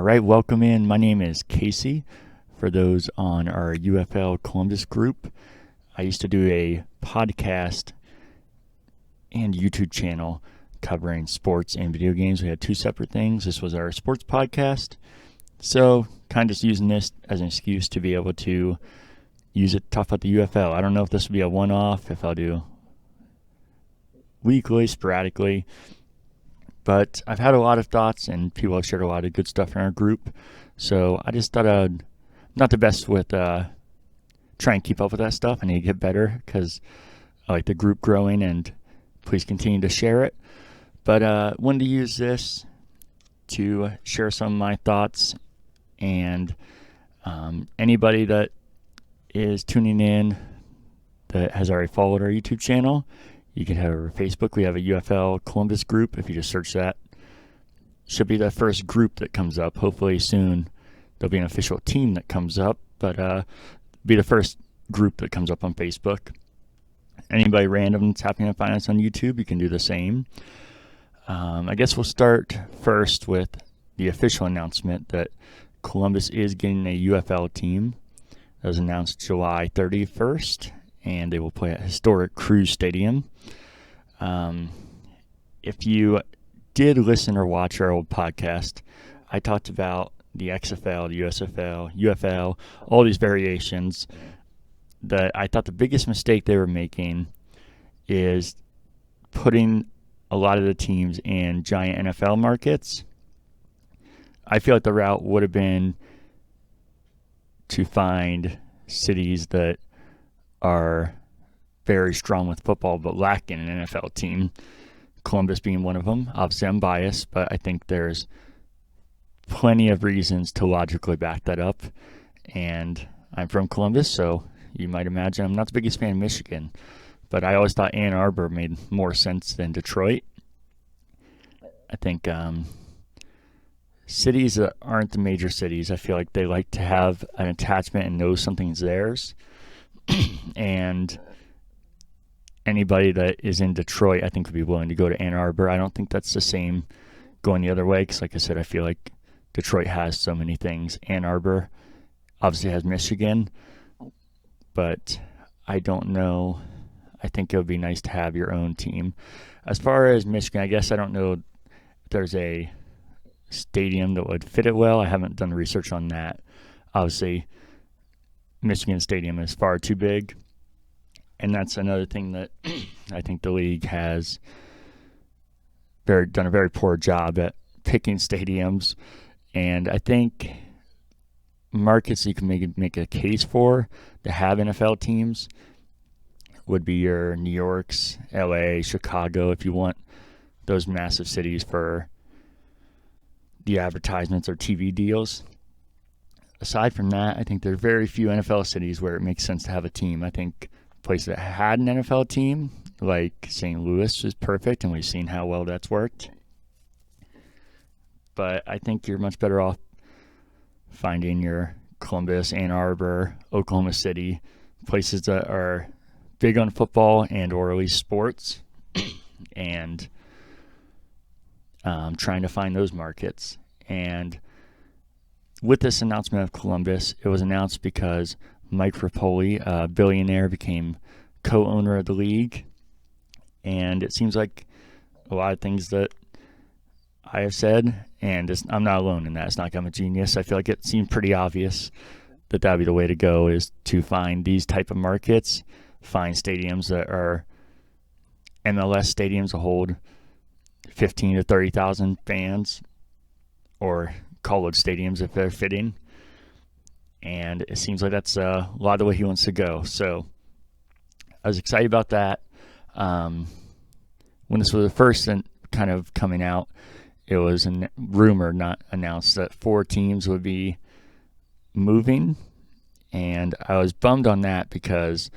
right, welcome in. My name is Casey. For those on our UFL Columbus group, I used to do a podcast and YouTube channel covering sports and video games. We had two separate things. This was our sports podcast. So kind of just using this as an excuse to be able to use it to talk about the UFL. I don't know if this will be a one-off, if I'll do weekly, sporadically. But I've had a lot of thoughts, and people have shared a lot of good stuff in our group. So I just thought I'm not the best with trying to keep up with that stuff. I need to get better because I like the group growing, and please continue to share it. But wanted to use this to share some of my thoughts, and anybody that is tuning in that has already followed our YouTube channel, you can have our Facebook. We have a UFL Columbus group. If you just search that, should be the first group that comes up. Hopefully soon there'll be an official team that comes up, but be the first group that comes up on Facebook. Anybody random that's happening to find us on YouTube, you can do the same. I guess we'll start first with the official announcement that Columbus is getting a UFL team. That was announced July 31st, and they will play at historic Cruz Stadium. If you did listen or watch our old podcast, I talked about the XFL, the USFL, UFL, all these variations. That I thought the biggest mistake they were making is putting a lot of the teams in giant NFL markets. I feel like the route would have been to find cities that are very strong with football but lacking an NFL team, Columbus being one of them. Obviously, I'm biased, but I think there's plenty of reasons to logically back that up. And I'm from Columbus, so you might imagine I'm not the biggest fan of Michigan, but I always thought Ann Arbor made more sense than Detroit. I think cities that aren't the major cities, I feel like they like to have an attachment and know something's theirs. And anybody that is in Detroit, I think, would be willing to go to Ann Arbor. I don't think that's the same going the other way because, like I said, I feel like Detroit has so many things. Ann Arbor obviously has Michigan, but I don't know. I think it would be nice to have your own team. As far as Michigan, I guess I don't know if there's a stadium that would fit it well. I haven't done research on that. Obviously, Michigan Stadium is far too big, and that's another thing that I think the league has done a very poor job at picking stadiums. And I think markets you can make a case for to have NFL teams would be your New Yorks, LA, Chicago, if you want those massive cities for the advertisements or TV deals. Aside from that, I think there are very few NFL cities where it makes sense to have a team. I think places that had an NFL team, like St. Louis, is perfect, and we've seen how well that's worked. But I think you're much better off finding your Columbus, Ann Arbor, Oklahoma City, places that are big on football and or at least sports, and trying to find those markets. And with this announcement of Columbus, it was announced because Mike Rapoli, a billionaire, became co-owner of the league. And it seems like a lot of things that I have said, and I'm not alone in that. It's not like I'm a genius. I feel like it seemed pretty obvious that would be the way to go, is to find these type of markets, find stadiums that are MLS stadiums that hold 15 to 30,000 fans, or college stadiums if they're fitting. And it seems like that's a lot of the way he wants to go. So I was excited about that. When this was the first kind of coming out, it was a rumor, not announced, that 4 teams would be moving. And I was bummed on that because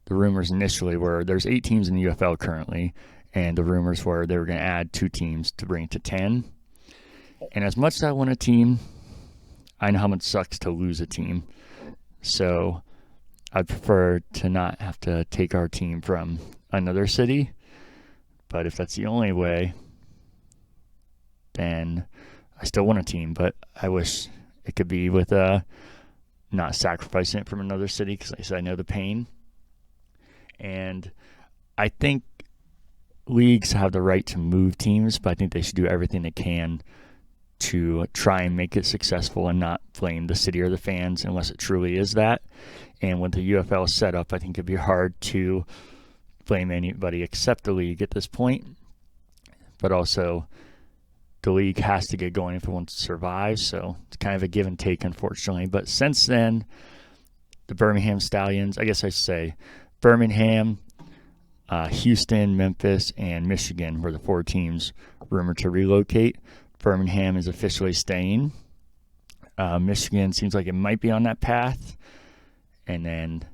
the rumors initially were there's 8 teams in the UFL currently, and the rumors were they were going to add 2 teams to bring it to 10. And as much as I want a team, I know how much it sucks to lose a team. So I'd prefer to not have to take our team from another city. But if that's the only way, then I still want a team, but I wish it could be with not sacrificing it from another city, because like I said, I know the pain. And I think leagues have the right to move teams, but I think they should do everything they can to try and make it successful and not blame the city or the fans unless it truly is that. And with the UFL set up, I think it'd be hard to blame anybody except the league at this point. But also, the league has to get going if it wants to survive, so it's kind of a give and take, unfortunately. But since then, the Birmingham Stallions, I guess I should say Birmingham, Houston, Memphis, and Michigan were the 4 teams rumored to relocate. Birmingham is officially staying. Michigan seems like it might be on that path, and then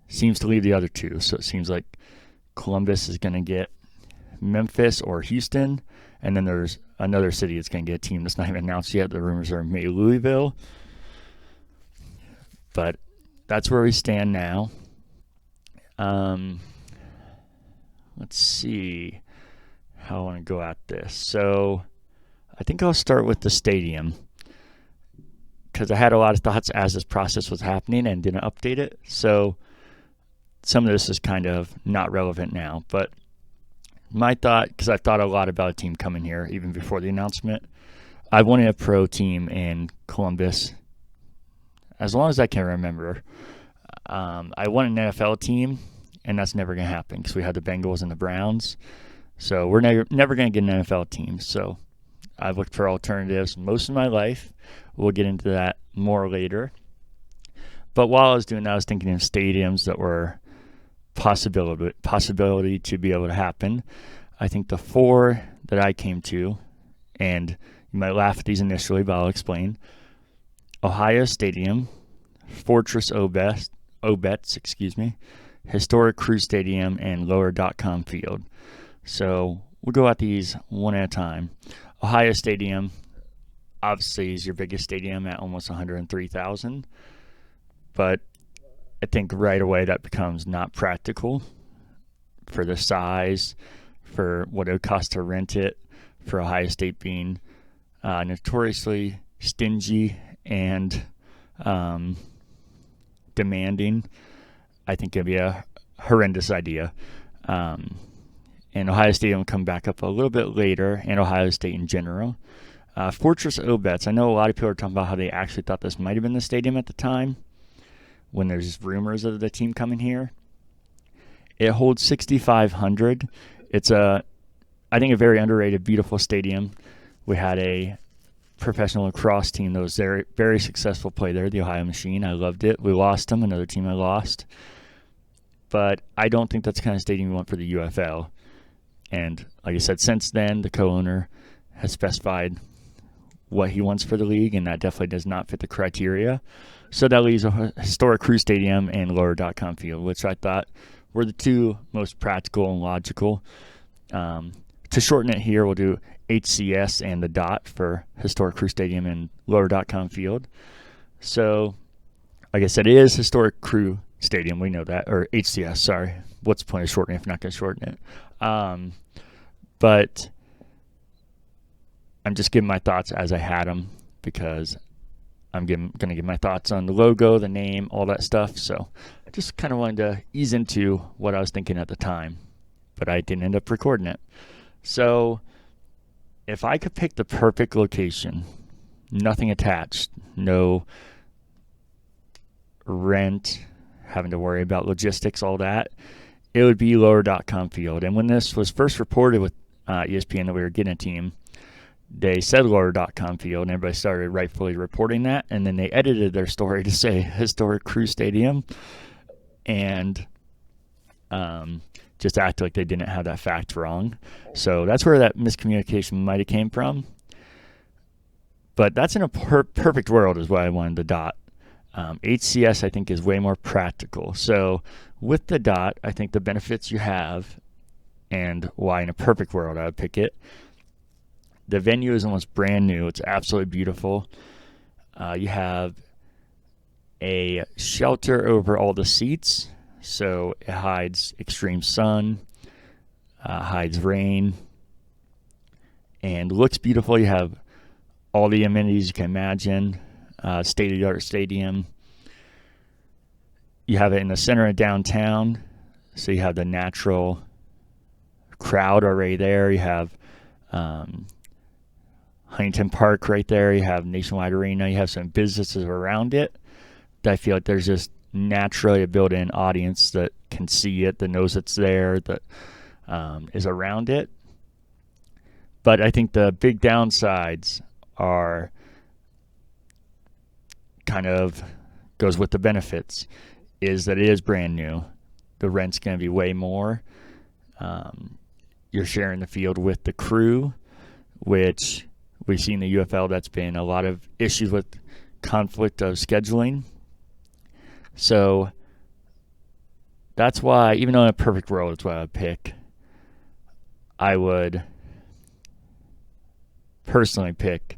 seems to leave the other 2. So it seems like Columbus is going to get Memphis or Houston, and then there's another city that's going to get a team that's not even announced yet. The rumors are maybe Louisville. But that's where we stand now. Let's see how I want to go at this. So I think I'll start with the stadium, because I had a lot of thoughts as this process was happening and didn't update it. So some of this is kind of not relevant now. But my thought, because I thought a lot about a team coming here even before the announcement, I wanted a pro team in Columbus as long as I can remember. I want an NFL team, and that's never going to happen because we had the Bengals and the Browns. So we're never going to get an NFL team. So I've looked for alternatives most of my life. We'll get into that more later. But while I was doing that, I was thinking of stadiums that were possibility to be able to happen. I think the 4 that I came to, and you might laugh at these initially, but I'll explain. Ohio Stadium, Fortress Obetz, Historic Crew Stadium, and Lower.com Field. So we'll go at these one at a time. Ohio Stadium, obviously, is your biggest stadium at almost 103,000. But I think right away that becomes not practical for the size, for what it would cost to rent it, for Ohio State being notoriously stingy and demanding. I think it'd be a horrendous idea. And Ohio State will come back up a little bit later, and Ohio State in general. Fortress Obetz, I know a lot of people are talking about how they actually thought this might have been the stadium at the time when there's rumors of the team coming here. It holds 6,500. It's I think a very underrated, beautiful stadium. We had a professional lacrosse team that was very, very successful play there, the Ohio Machine. I loved it. We lost them, another team I lost. But I don't think that's the kind of stadium we want for the UFL. And like I said, since then, the co-owner has specified what he wants for the league, and that definitely does not fit the criteria. So that leaves a Historic Crew Stadium and Lower.com Field, which I thought were the 2 most practical and logical. To shorten it here, we'll do HCS and the dot for Historic Crew Stadium and Lower.com Field. So, like I said, it is Historic Crew Stadium. We know that. Or HCS, sorry. What's the point of shortening if I'm not going to shorten it? But I'm just giving my thoughts as I had them, because I'm going to give my thoughts on the logo, the name, all that stuff. So I just kind of wanted to ease into what I was thinking at the time, but I didn't end up recording it. So if I could pick the perfect location, nothing attached, no rent, having to worry about logistics, all that, it would be Lower.com Field. And when this was first reported with ESPN that we were getting a team, they said Lower.com Field, and everybody started rightfully reporting that. And then they edited their story to say Historic Crew Stadium, and just act like they didn't have that fact wrong. So that's where that miscommunication might have came from. But that's in a perfect world is what I wanted the dot. HCS, I think, is way more practical. So with the dot, I think the benefits you have, and why in a perfect world I would pick it, the venue is almost brand new. It's absolutely beautiful. You have a shelter over all the seats, so it hides extreme sun, hides rain, and looks beautiful. You have all the amenities you can imagine, state-of-the-art stadium. You have it in the center of downtown, so you have the natural crowd already there. You have Huntington Park right there. You have Nationwide Arena. You have some businesses around it. I feel like there's just naturally a built-in audience that can see it, that knows it's there, that is around it. But I think the big downsides are kind of goes with the benefits, is that it is brand new. The rent's going to be way more. You're sharing the field with the crew, which we've seen in the UFL that's been a lot of issues with conflict of scheduling. So that's why, even though in a perfect world it's what I would pick, I would personally pick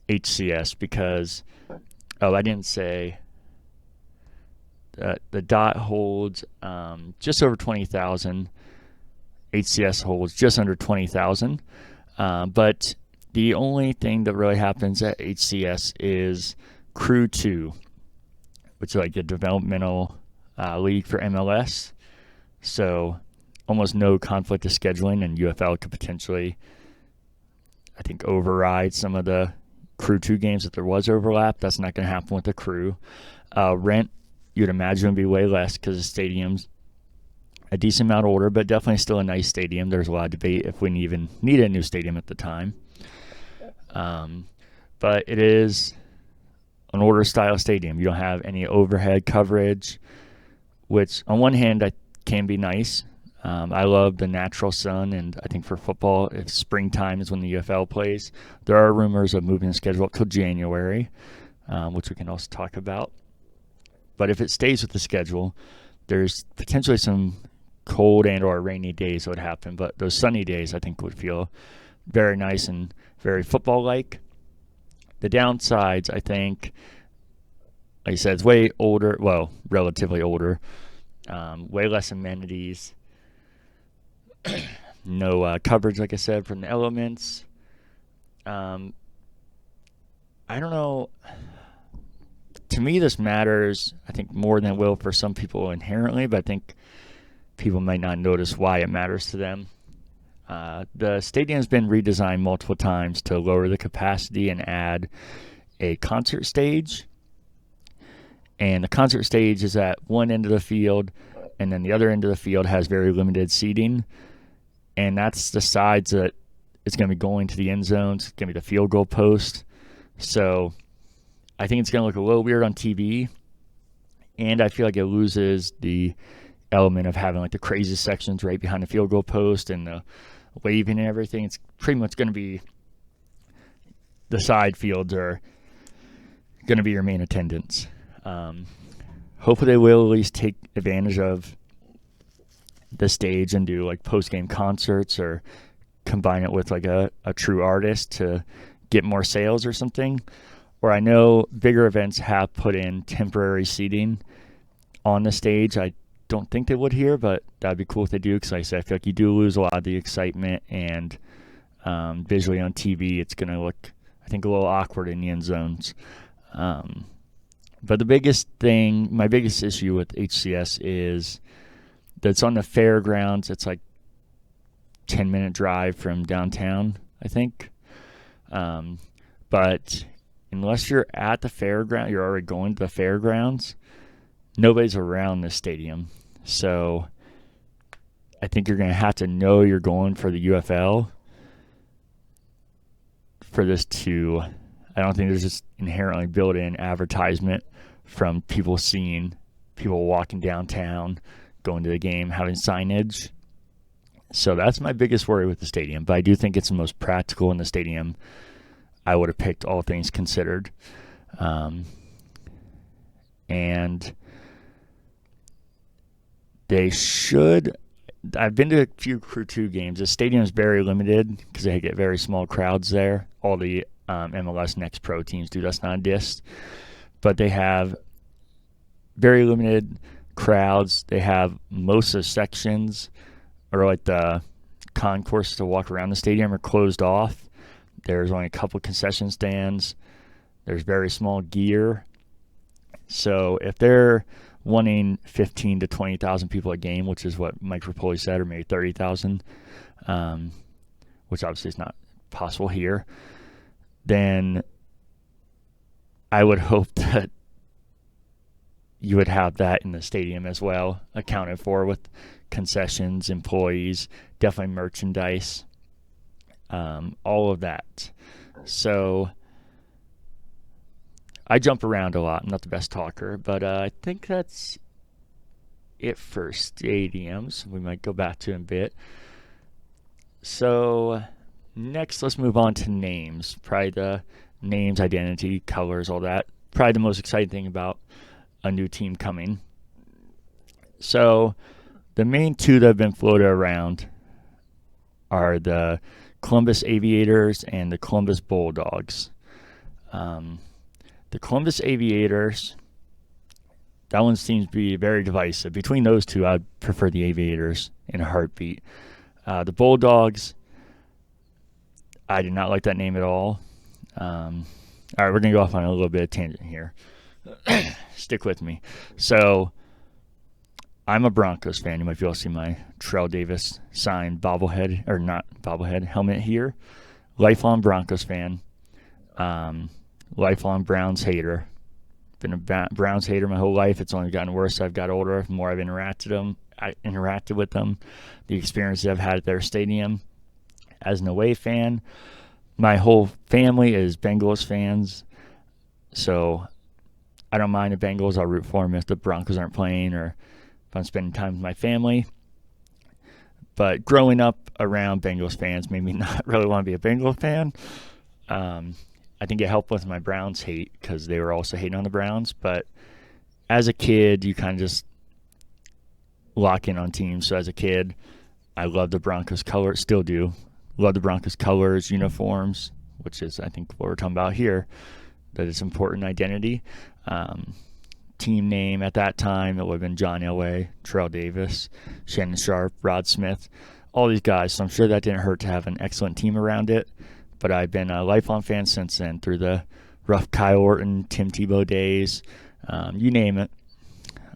HCS because, I didn't say that the dot holds just over 20,000. HCS holds just under 20,000. But the only thing that really happens at HCS is Crew 2, which is like a developmental league for MLS. So almost no conflict of scheduling, and UFL could potentially, I think, override some of the Crew 2 games if there was overlap. That's not going to happen with the Crew. Rent, you'd imagine, would be way less because the stadium's a decent amount older, but definitely still a nice stadium. There's a lot of debate if we even need a new stadium at the time. But it is an older style stadium. You don't have any overhead coverage, which on one hand can be nice. I love the natural sun, and I think for football, if springtime is when the UFL plays, there are rumors of moving the schedule up till January, which we can also talk about. But if it stays with the schedule, there's potentially some cold and or rainy days that would happen, but those sunny days I think would feel very nice and very football-like. The downsides, I think, like I said, it's way older, well, relatively older, way less amenities, no coverage, like I said, from the elements. I don't know. To me, this matters, I think, more than it will for some people inherently, but I think people might not notice why it matters to them. The stadium's been redesigned multiple times to lower the capacity and add a concert stage. And the concert stage is at one end of the field, and then the other end of the field has very limited seating. And that's the sides that it's going to be going to the end zones. It's going to be the field goal post. So I think it's going to look a little weird on TV. And I feel like it loses the element of having like the crazy sections right behind the field goal post and the waving and everything. It's pretty much going to be the side fields are going to be your main attendance. Hopefully they will at least take advantage of the stage and do like post-game concerts or combine it with like a true artist to get more sales or something. Or I know bigger events have put in temporary seating on the stage. I don't think they would here, but that'd be cool if they do, because like I said, I feel like you do lose a lot of the excitement, and visually on TV it's going to look, I think, a little awkward in the end zones. But the biggest thing, my biggest issue with HCS is that it's on the fairgrounds. It's like 10-minute drive from downtown, I think. But unless you're at the fairground, you're already going to the fairgrounds, nobody's around this stadium. So I think you're going to have to know you're going for the UFL for this to, I don't think there's just inherently built-in advertisement from people seeing people walking downtown, going to the game, having signage. So that's my biggest worry with the stadium. But I do think it's the most practical in the stadium I would have picked, all things considered. And they should, I've been to a few Crew 2 games. The stadium is very limited because they get very small crowds there. All the MLS Next Pro teams do. That's not a diss. But they have very limited crowds. They have most of the sections, or like the concourse to walk around the stadium, are closed off. There's only a couple concession stands. There's very small gear. So if they're wanting 15 to 20,000 people a game, which is what Mike Rapoli said, or maybe 30,000, which obviously is not possible here, then I would hope that you would have that in the stadium as well, accounted for with concessions, employees, definitely merchandise, all of that. So I jump around a lot. I'm not the best talker, but I think that's it for stadiums. We might go back to it in a bit. So next, let's move on to names. Probably the names, identity, colors, all that. Probably the most exciting thing about a new team coming. So the main two that have been floated around are the Columbus Aviators and the Columbus Bulldogs. The Columbus Aviators, that one seems to be very divisive. Between those two, I'd prefer the Aviators in a heartbeat. The Bulldogs, I did not like that name at all. All right, we're going to go off on a little bit of tangent here. Stick with me. So I'm a Broncos fan. You might be able to see my Terrell Davis signed bobblehead, or not bobblehead, helmet here. Lifelong Broncos fan. Lifelong Browns hater. Been a Browns hater my whole life. It's only gotten worse as I've got older. The more I've interacted with them, the experiences I've had at their stadium. As an away fan, my whole family is Bengals fans, so I don't mind the Bengals. I'll root for them if the Broncos aren't playing or if I'm spending time with my family. But growing up around Bengals fans made me not really want to be a Bengals fan. I think it helped with my Browns hate because they were also hating on the Browns. But as a kid, you kind of just lock in on teams. So as a kid, I loved the Broncos colors, still do. Love the Broncos colors, uniforms, which is, I think, what we're talking about here, that it's important identity. Team name at that time, it would have been John Elway, Terrell Davis, Shannon Sharp, Rod Smith, all these guys. So I'm sure that didn't hurt to have an excellent team around it. But I've been a lifelong fan since then, through the rough Kyle Orton, Tim Tebow days, you name it.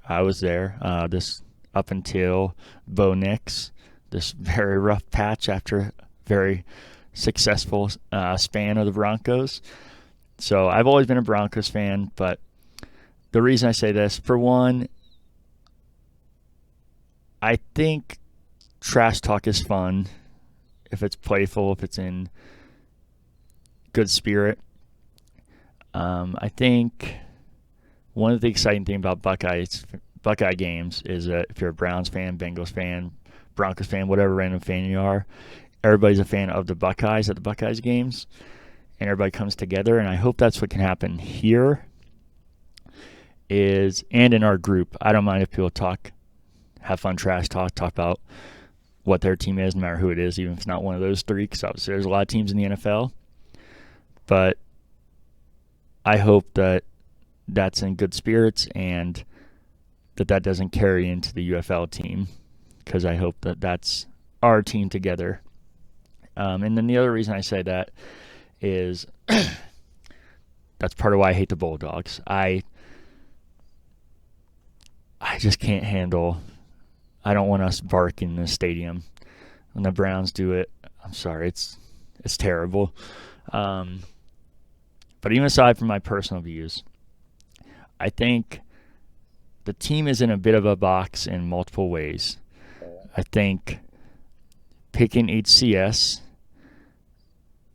I was there. This up until Bo Nix, this very rough patch after very successful span of the Broncos. So I've always been a Broncos fan, but the reason I say this, for one, I think trash talk is fun if it's playful, if it's in good spirit. I think one of the exciting things about Buckeye games is that if you're a Browns fan, Bengals fan, Broncos fan, whatever random fan you are, everybody's a fan of the Buckeyes at the Buckeyes games, and everybody comes together, and I hope that's what can happen here and in our group. I don't mind if people have fun trash talk about what their team is, no matter who it is, even if it's not one of those three, because obviously there's a lot of teams in the NFL. But I hope that that's in good spirits and that doesn't carry into the UFL team, because I hope that that's our team together. And then the other reason I say that is that's part of why I hate the Bulldogs. I just can't handle. I don't want us barking in the stadium when the Browns do it. I'm sorry, it's terrible. But even aside from my personal views, I think the team is in a bit of a box in multiple ways. I think picking HCS,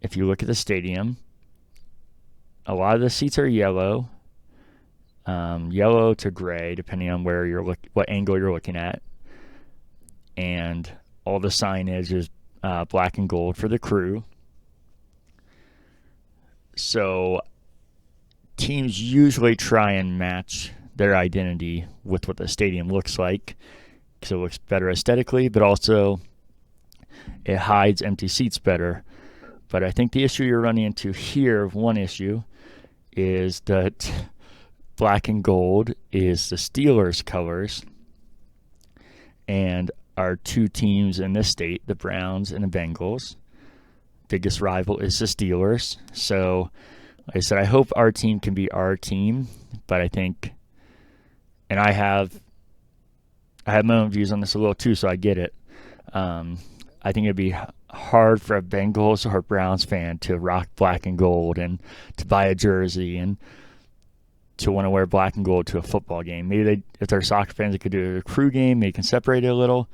if you look at the stadium, a lot of the seats are yellow to gray, depending on what angle you're looking at, and all the signage is black and gold for the crew. So teams usually try and match their identity with what the stadium looks like, because it looks better aesthetically, but also it hides empty seats better. But I think the issue you're running into here, one issue, is that black and gold is the Steelers' colors, and our two teams in this state, the Browns and the Bengals, biggest rival is the Steelers. So, like I said, I hope our team can be our team, but I think, and I have my own views on this a little too, so I get it. I think it'd be hard for a Bengals or Browns fan to rock black and gold and to buy a jersey and to want to wear black and gold to a football game. Maybe if they're soccer fans, they could do a crew game. Maybe can separate it a little.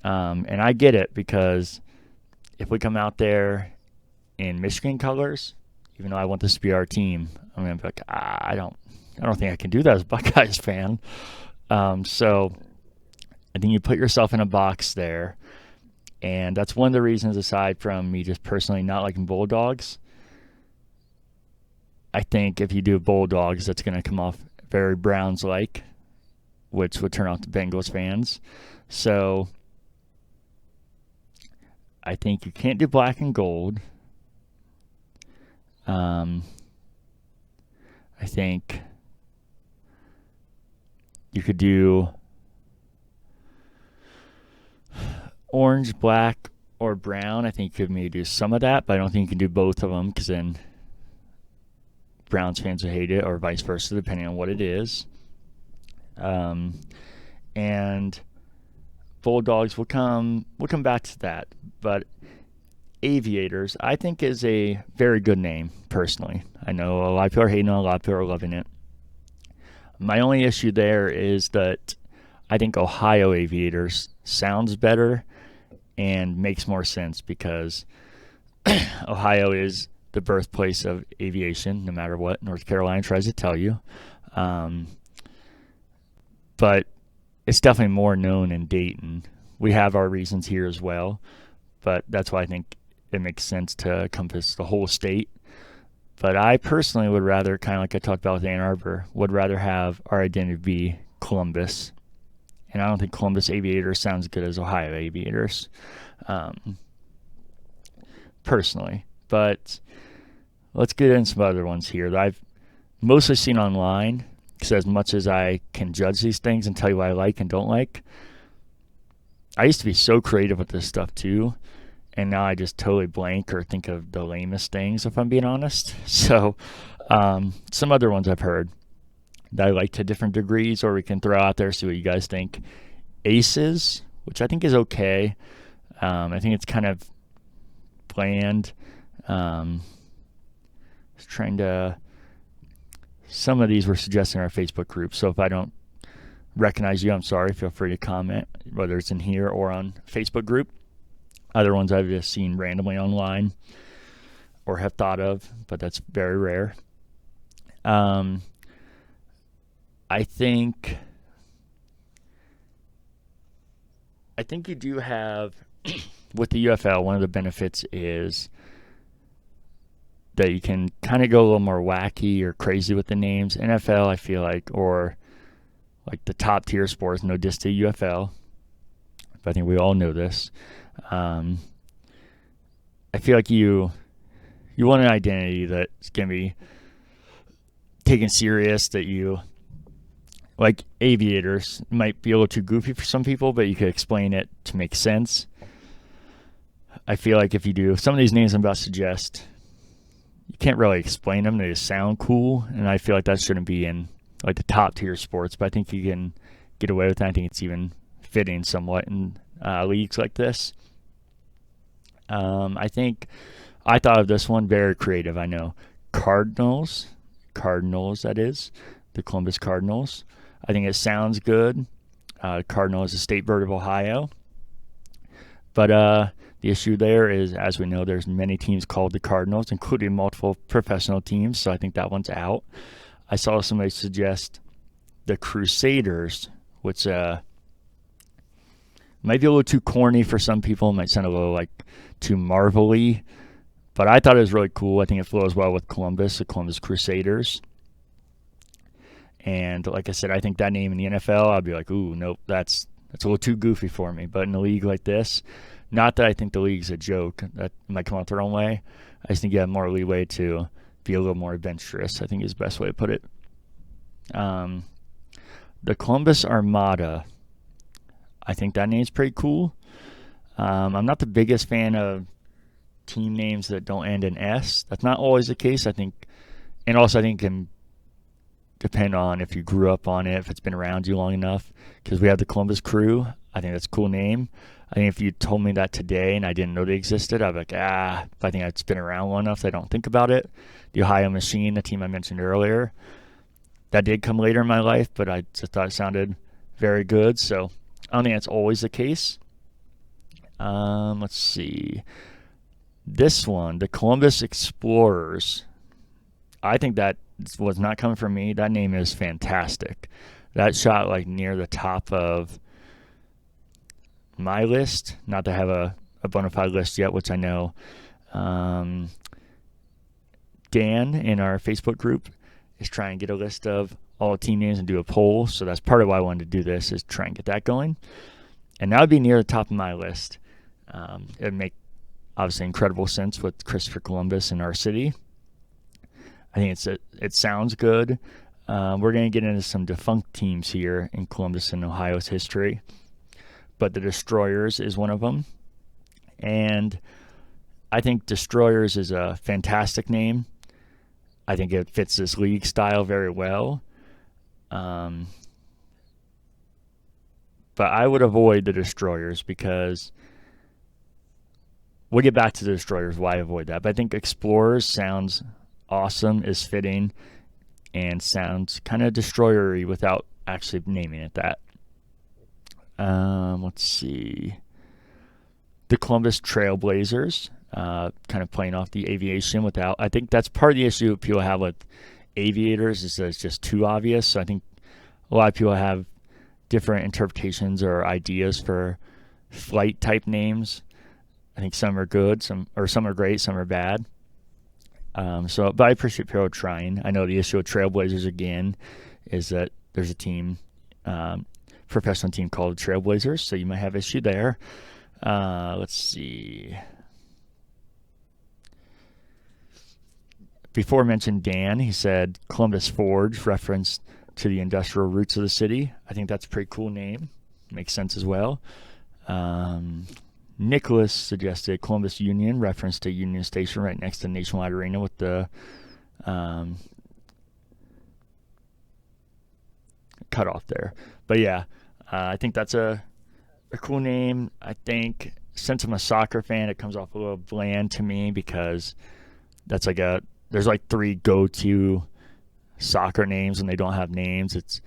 And I get it, because if we come out there in Michigan colors, even though I want this to be our team, I'm gonna be like, I don't think I can do that as a Buckeyes fan. So I think you put yourself in a box there, and that's one of the reasons, aside from me just personally not liking Bulldogs. I think if you do Bulldogs, that's going to come off very Browns-like, which would turn off the Bengals fans. So I think you can't do black and gold. I think you could do orange, black, or brown. I think you could maybe do some of that, but I don't think you can do both of them, because then Browns fans will hate it, or vice versa, depending on what it is. And Bulldogs will come back to that. But Aviators, I think, is a very good name, personally. I know a lot of people are hating on it, a lot of people are loving it. My only issue there is that I think Ohio Aviators sounds better and makes more sense, because Ohio is the birthplace of aviation, no matter what North Carolina tries to tell you. But it's definitely more known in Dayton. We have our reasons here as well, but that's why I think it makes sense to encompass the whole state. But I personally would rather, kind of like I talked about with Ann Arbor, would rather have our identity be Columbus. And I don't think Columbus Aviators sounds good as Ohio Aviators, personally. But let's get into some other ones here that I've mostly seen online, because as much as I can judge these things and tell you what I like and don't like, I used to be so creative with this stuff too, and now I just totally blank or think of the lamest things, if I'm being honest. So some other ones I've heard that I like to different degrees, or we can throw out there, see what you guys think. Aces, which I think is okay. I think it's kind of bland. Some of these were suggested in our Facebook group, so if I don't recognize you, I'm sorry. Feel free to comment, whether it's in here or on Facebook group. Other ones I've just seen randomly online or have thought of, but that's very rare. I think you do have, with the UFL, one of the benefits is that you can kind of go a little more wacky or crazy with the names. NFL, I feel like, or like the top tier sports, no diss to UFL, but I think we all know this. I feel like you want an identity that's going to be taken serious, that you, like Aviators, might be a little too goofy for some people, but you could explain it to make sense. I feel like if you do some of these names I'm about to suggest, you can't really explain them. They just sound cool, and I feel like that shouldn't be in like the top tier sports, but I think you can get away with that. I think it's even fitting somewhat in leagues like this. I think I thought of this one very creative. I know Cardinals, that is, the Columbus Cardinals. I think it sounds good. Cardinal is a state bird of Ohio. But the issue there is, as we know, there's many teams called the Cardinals, including multiple professional teams, so I think that one's out. I saw somebody suggest the Crusaders, which might be a little too corny for some people, might sound a little like too Marvel-y, but I thought it was really cool. I think it flows well with Columbus, the Columbus Crusaders. And like I said, I think that name in the NFL, I'd be like, ooh, nope, that's a little too goofy for me. But in a league like this, not that I think the league's a joke, that might come out the wrong way. I just think you have more leeway to be a little more adventurous, I think is the best way to put it. The Columbus Armada, I think that name's pretty cool. I'm not the biggest fan of team names that don't end in S. That's not always the case, I think. And also, I think it can depend on if you grew up on it, if it's been around you long enough. Because we have the Columbus Crew. I think that's a cool name. I think if you told me that today and I didn't know they existed, I'd be like, I think it's been around long enough that I don't think about it. The Ohio Machine, the team I mentioned earlier, that did come later in my life, but I just thought it sounded very good. So I don't think that's always the case. Let's see. This one, the Columbus Explorers. I think that was not coming from me. That name is fantastic. That shot like near the top of my list. Not to have a bona fide list yet, which I know Dan in our Facebook group is trying to get a list of all team names and do a poll. So that's part of why I wanted to do this, is try and get that going. And that would be near the top of my list. It would make obviously incredible sense with Christopher Columbus in our city. I think it sounds good. We're going to get into some defunct teams here in Columbus and Ohio's history. But the Destroyers is one of them. And I think Destroyers is a fantastic name. I think it fits this league style very well. But I would avoid the Destroyers because we'll get back to the Destroyers, why avoid that. But I think Explorers sounds awesome, is fitting, and sounds kind of destroyer-y without actually naming it that. Let's see. The Columbus Trailblazers, kind of playing off the aviation without. I think that's part of the issue people have with aviators, is that it's just too obvious. So I think a lot of people have different interpretations or ideas for flight type names. I think some are good, some are great, some are bad. But I appreciate people trying. I know the issue with Trailblazers again is that there's a team, professional team called Trailblazers, so you might have issue there. Let's see. Before I mentioned Dan, he said Columbus Forge, reference to the industrial roots of the city. I think that's a pretty cool name. Makes sense as well. Nicholas suggested Columbus Union, reference to Union Station right next to Nationwide Arena with the cutoff there. But yeah, I think that's a cool name. I think since I'm a soccer fan, it comes off a little bland to me because that's there's like 3 go-to soccer names and they don't have names. It's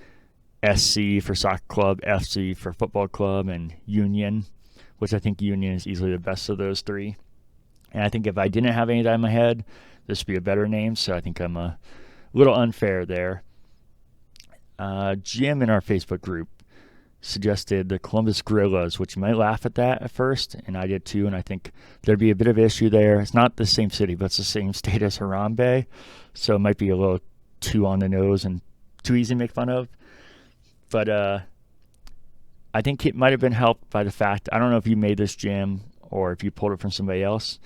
SC for soccer club, FC for football club, and Union, which I think Union is easily the best of those 3. And I think if I didn't have any of that in my head, this would be a better name. So I think I'm a little unfair there. Jim in our Facebook group suggested the Columbus Gorillas, which you might laugh at that at first, and I did too. And I think there'd be a bit of issue there. It's not the same city, but it's the same state as Harambe. So it might be a little too on the nose and too easy to make fun of. But I think it might have been helped by the fact, I don't know if you made this, Jim, or if you pulled it from somebody else,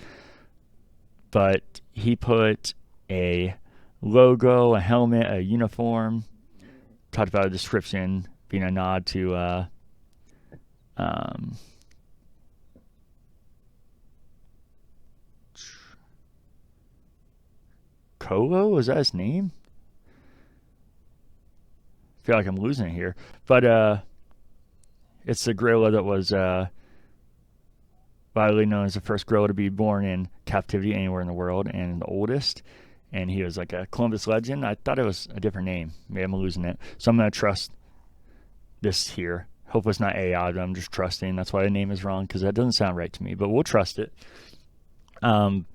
but he put a logo, a helmet, a uniform, talked about a description being a nod to Kolo, was that his name? I feel like I'm losing it here. But it's the gorilla that was widely known as the first gorilla to be born in captivity anywhere in the world and the oldest. And he was like a Columbus legend. I thought it was a different name. Maybe I'm losing it. So I'm going to trust this here. Hope it's not AI, but I'm just trusting. That's why the name is wrong, because that doesn't sound right to me. But we'll trust it. But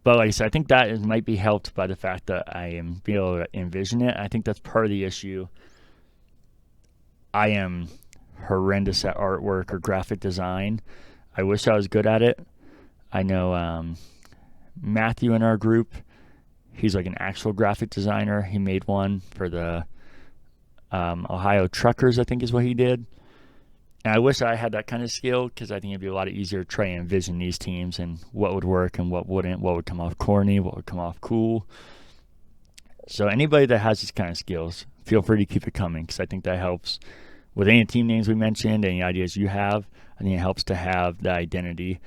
like I said, I think that might be helped by the fact that I am being able to envision it. I think that's part of the issue. I am horrendous at artwork or graphic design. I wish I was good at it. I know Matthew in our group, he's like an actual graphic designer. He made one for the Ohio Truckers, I think is what he did. And I wish I had that kind of skill, because I think it'd be a lot easier to try and envision these teams and what would work and what wouldn't, what would come off corny, what would come off cool. So anybody that has these kind of skills, feel free to keep it coming, because I think that helps with any team names we mentioned, any ideas you have. I think it helps to have the identity.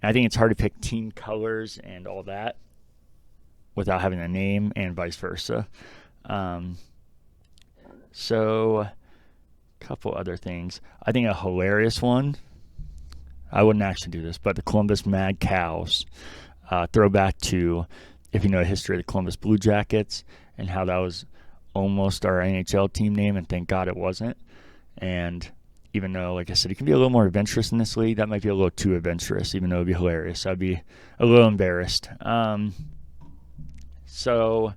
I think it's hard to pick team colors and all that without having a name, and vice versa. So a couple other things. I think a hilarious one, I wouldn't actually do this, but the Columbus Mad Cows, throwback to, if you know the history of the Columbus Blue Jackets and how that was almost our NHL team name, and thank God it wasn't. And even though, like I said, it can be a little more adventurous in this league, that might be a little too adventurous, even though it would be hilarious. I'd be a little embarrassed. So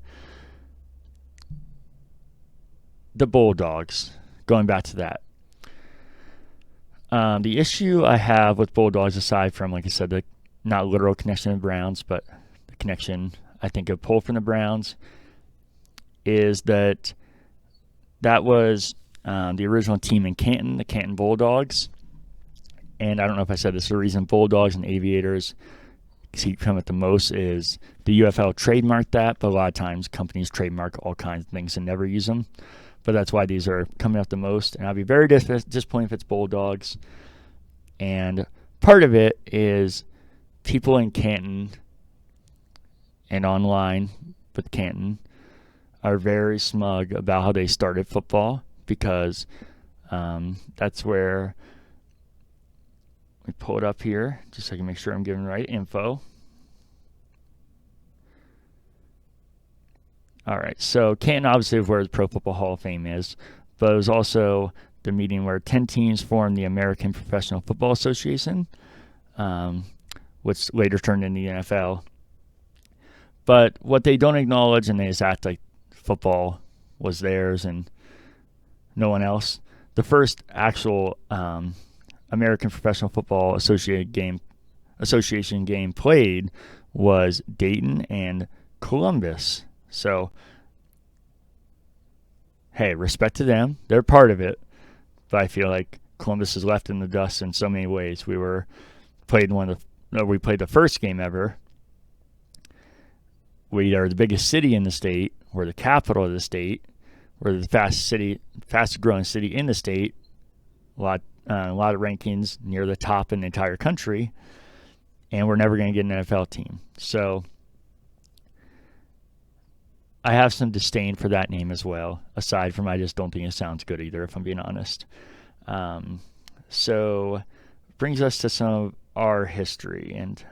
the Bulldogs, going back to that. The issue I have with Bulldogs, aside from, like I said, the not literal connection to the Browns, but the connection I think of pull from the Browns, is that was the original team in Canton, the Canton Bulldogs. And I don't know if I said this, the reason Bulldogs and Aviators come at the most is the UFL trademarked that, but a lot of times companies trademark all kinds of things and never use them. But that's why these are coming up the most. And I'll be very disappointed if it's Bulldogs. And part of it is people in Canton and online with Canton are very smug about how they started football, because that's where we pull it up here, just so I can make sure I'm giving the right info. All right, so Canton obviously is where the Pro Football Hall of Fame is, but it was also the meeting where 10 teams formed the American Professional Football Association, which later turned into the NFL. But what they don't acknowledge, and they just act like football was theirs and no one else, the first actual American Professional Football Association game played was Dayton and Columbus. So, hey, respect to them. They're part of it. But I feel like Columbus is left in the dust in so many ways. We played the first game ever. We are the biggest city in the state. We're the capital of the state. We're the fastest growing city in the state. A lot of rankings near the top in the entire country. And we're never going to get an NFL team. So I have some disdain for that name as well, aside from I just don't think it sounds good either, if I'm being honest. So brings us to some of our history and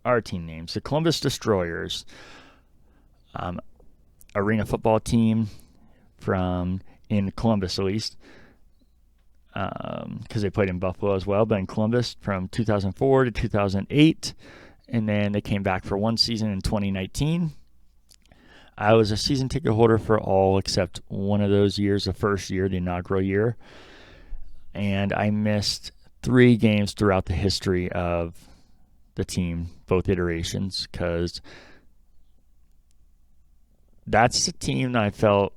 our team names. The Columbus Destroyers, arena football team in Columbus at least, because they played in Buffalo as well, but in Columbus from 2004 to 2008, and then they came back for one season in 2019. I was a season ticket holder for all except one of those years, the first year, the inaugural year, and I missed 3 games throughout the history of the team, both iterations, because that's the team that I felt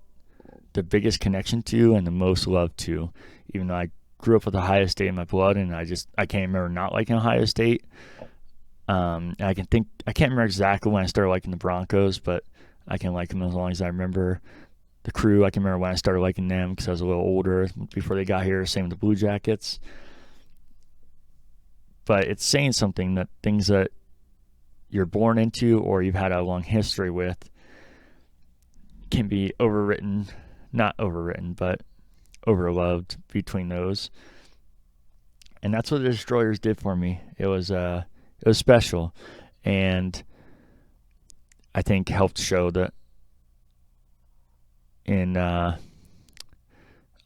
the biggest connection to and the most love to, even though I grew up with Ohio State in my blood, and I can't remember not liking Ohio State. I can't remember exactly when I started liking the Broncos, but I can like them as long as I remember the Crew. I can remember when I started liking them because I was a little older before they got here. Same with the Blue Jackets. But it's saying something that things that you're born into or you've had a long history with can be not overwritten, but overloved between those. And that's what the Destroyers did for me. It was special, and I think helped show that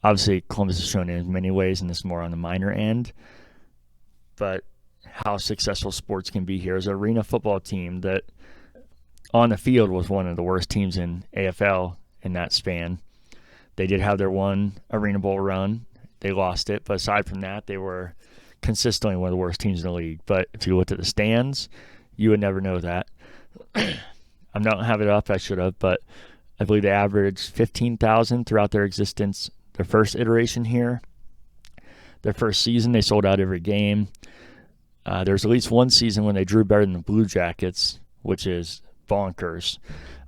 obviously Columbus is shown in many ways, and this is more on the minor end, but how successful sports can be here as an arena football team that on the field was one of the worst teams in AFL in that span. They did have their one Arena Bowl run. They lost it, but aside from that, they were consistently one of the worst teams in the league. But if you looked at the stands, you would never know that. I don't have it up. I should have, but I believe they averaged 15,000 throughout their existence, their first iteration here. Their first season, they sold out every game. There's at least one season when they drew better than the Blue Jackets, which is bonkers.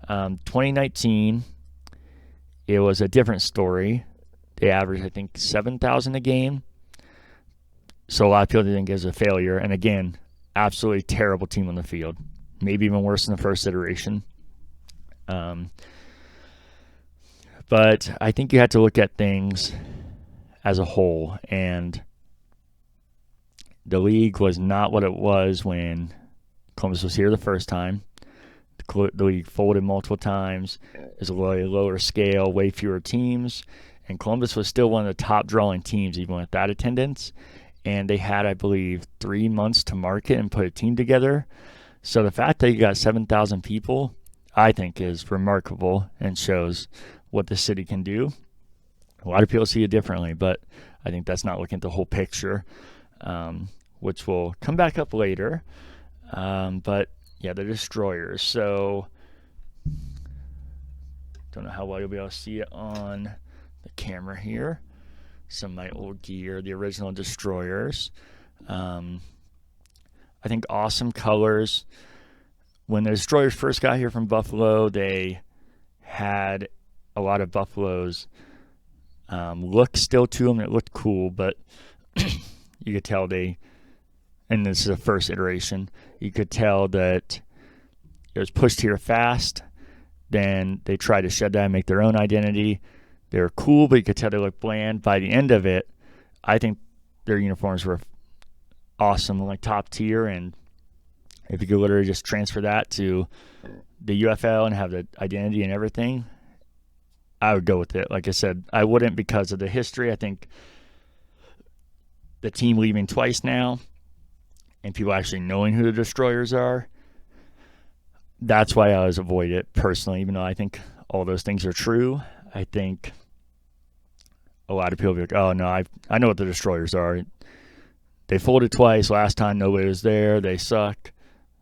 2019, it was a different story. They averaged, I think, 7,000 a game. So a lot of people didn't think it was a failure. And again, absolutely terrible team on the field, maybe even worse than the first iteration. But I think you have to look at things as a whole, and the league was not what it was when Columbus was here the first time. The league folded multiple times. There's a lower scale, way fewer teams, and Columbus was still one of the top drawing teams even with that attendance. And they had, I believe, 3 months to market and put a team together. So the fact that you got 7,000 people, I think, is remarkable and shows what the city can do. A lot of people see it differently, but I think that's not looking at the whole picture, which will come back up later. But yeah, the Destroyers. So don't know how well you'll be able to see it on the camera here. Some of my old gear, the original Destroyers. I think awesome colors. When the Destroyers first got here from Buffalo, they had a lot of Buffalo's look still to them. It looked cool, but you could tell and this is the first iteration, you could tell that it was pushed here fast. Then they tried to shed that and make their own identity. They were cool, but you could tell they looked bland. By the end of it, I think their uniforms were awesome, like top tier. And if you could literally just transfer that to the UFL and have the identity and everything, I would go with it. Like I said, I wouldn't because of the history. I think the team leaving twice now and people actually knowing who the Destroyers are, that's why I always avoid it personally, even though I think all those things are true. I think a lot of people be like, oh, no, I know what the Destroyers are. They folded twice. Last time nobody was there. They suck.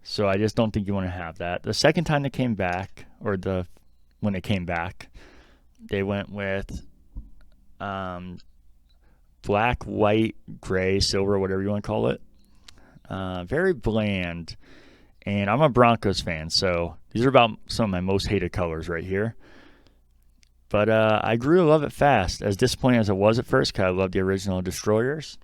So I just don't think you want to have that. The second time they came back, when they came back, they went with black, white, gray, silver, whatever you want to call it. Very bland. And I'm a Broncos fan, so these are about some of my most hated colors right here. But I grew to love it fast. As disappointing as it was at first, because I loved the original Destroyers,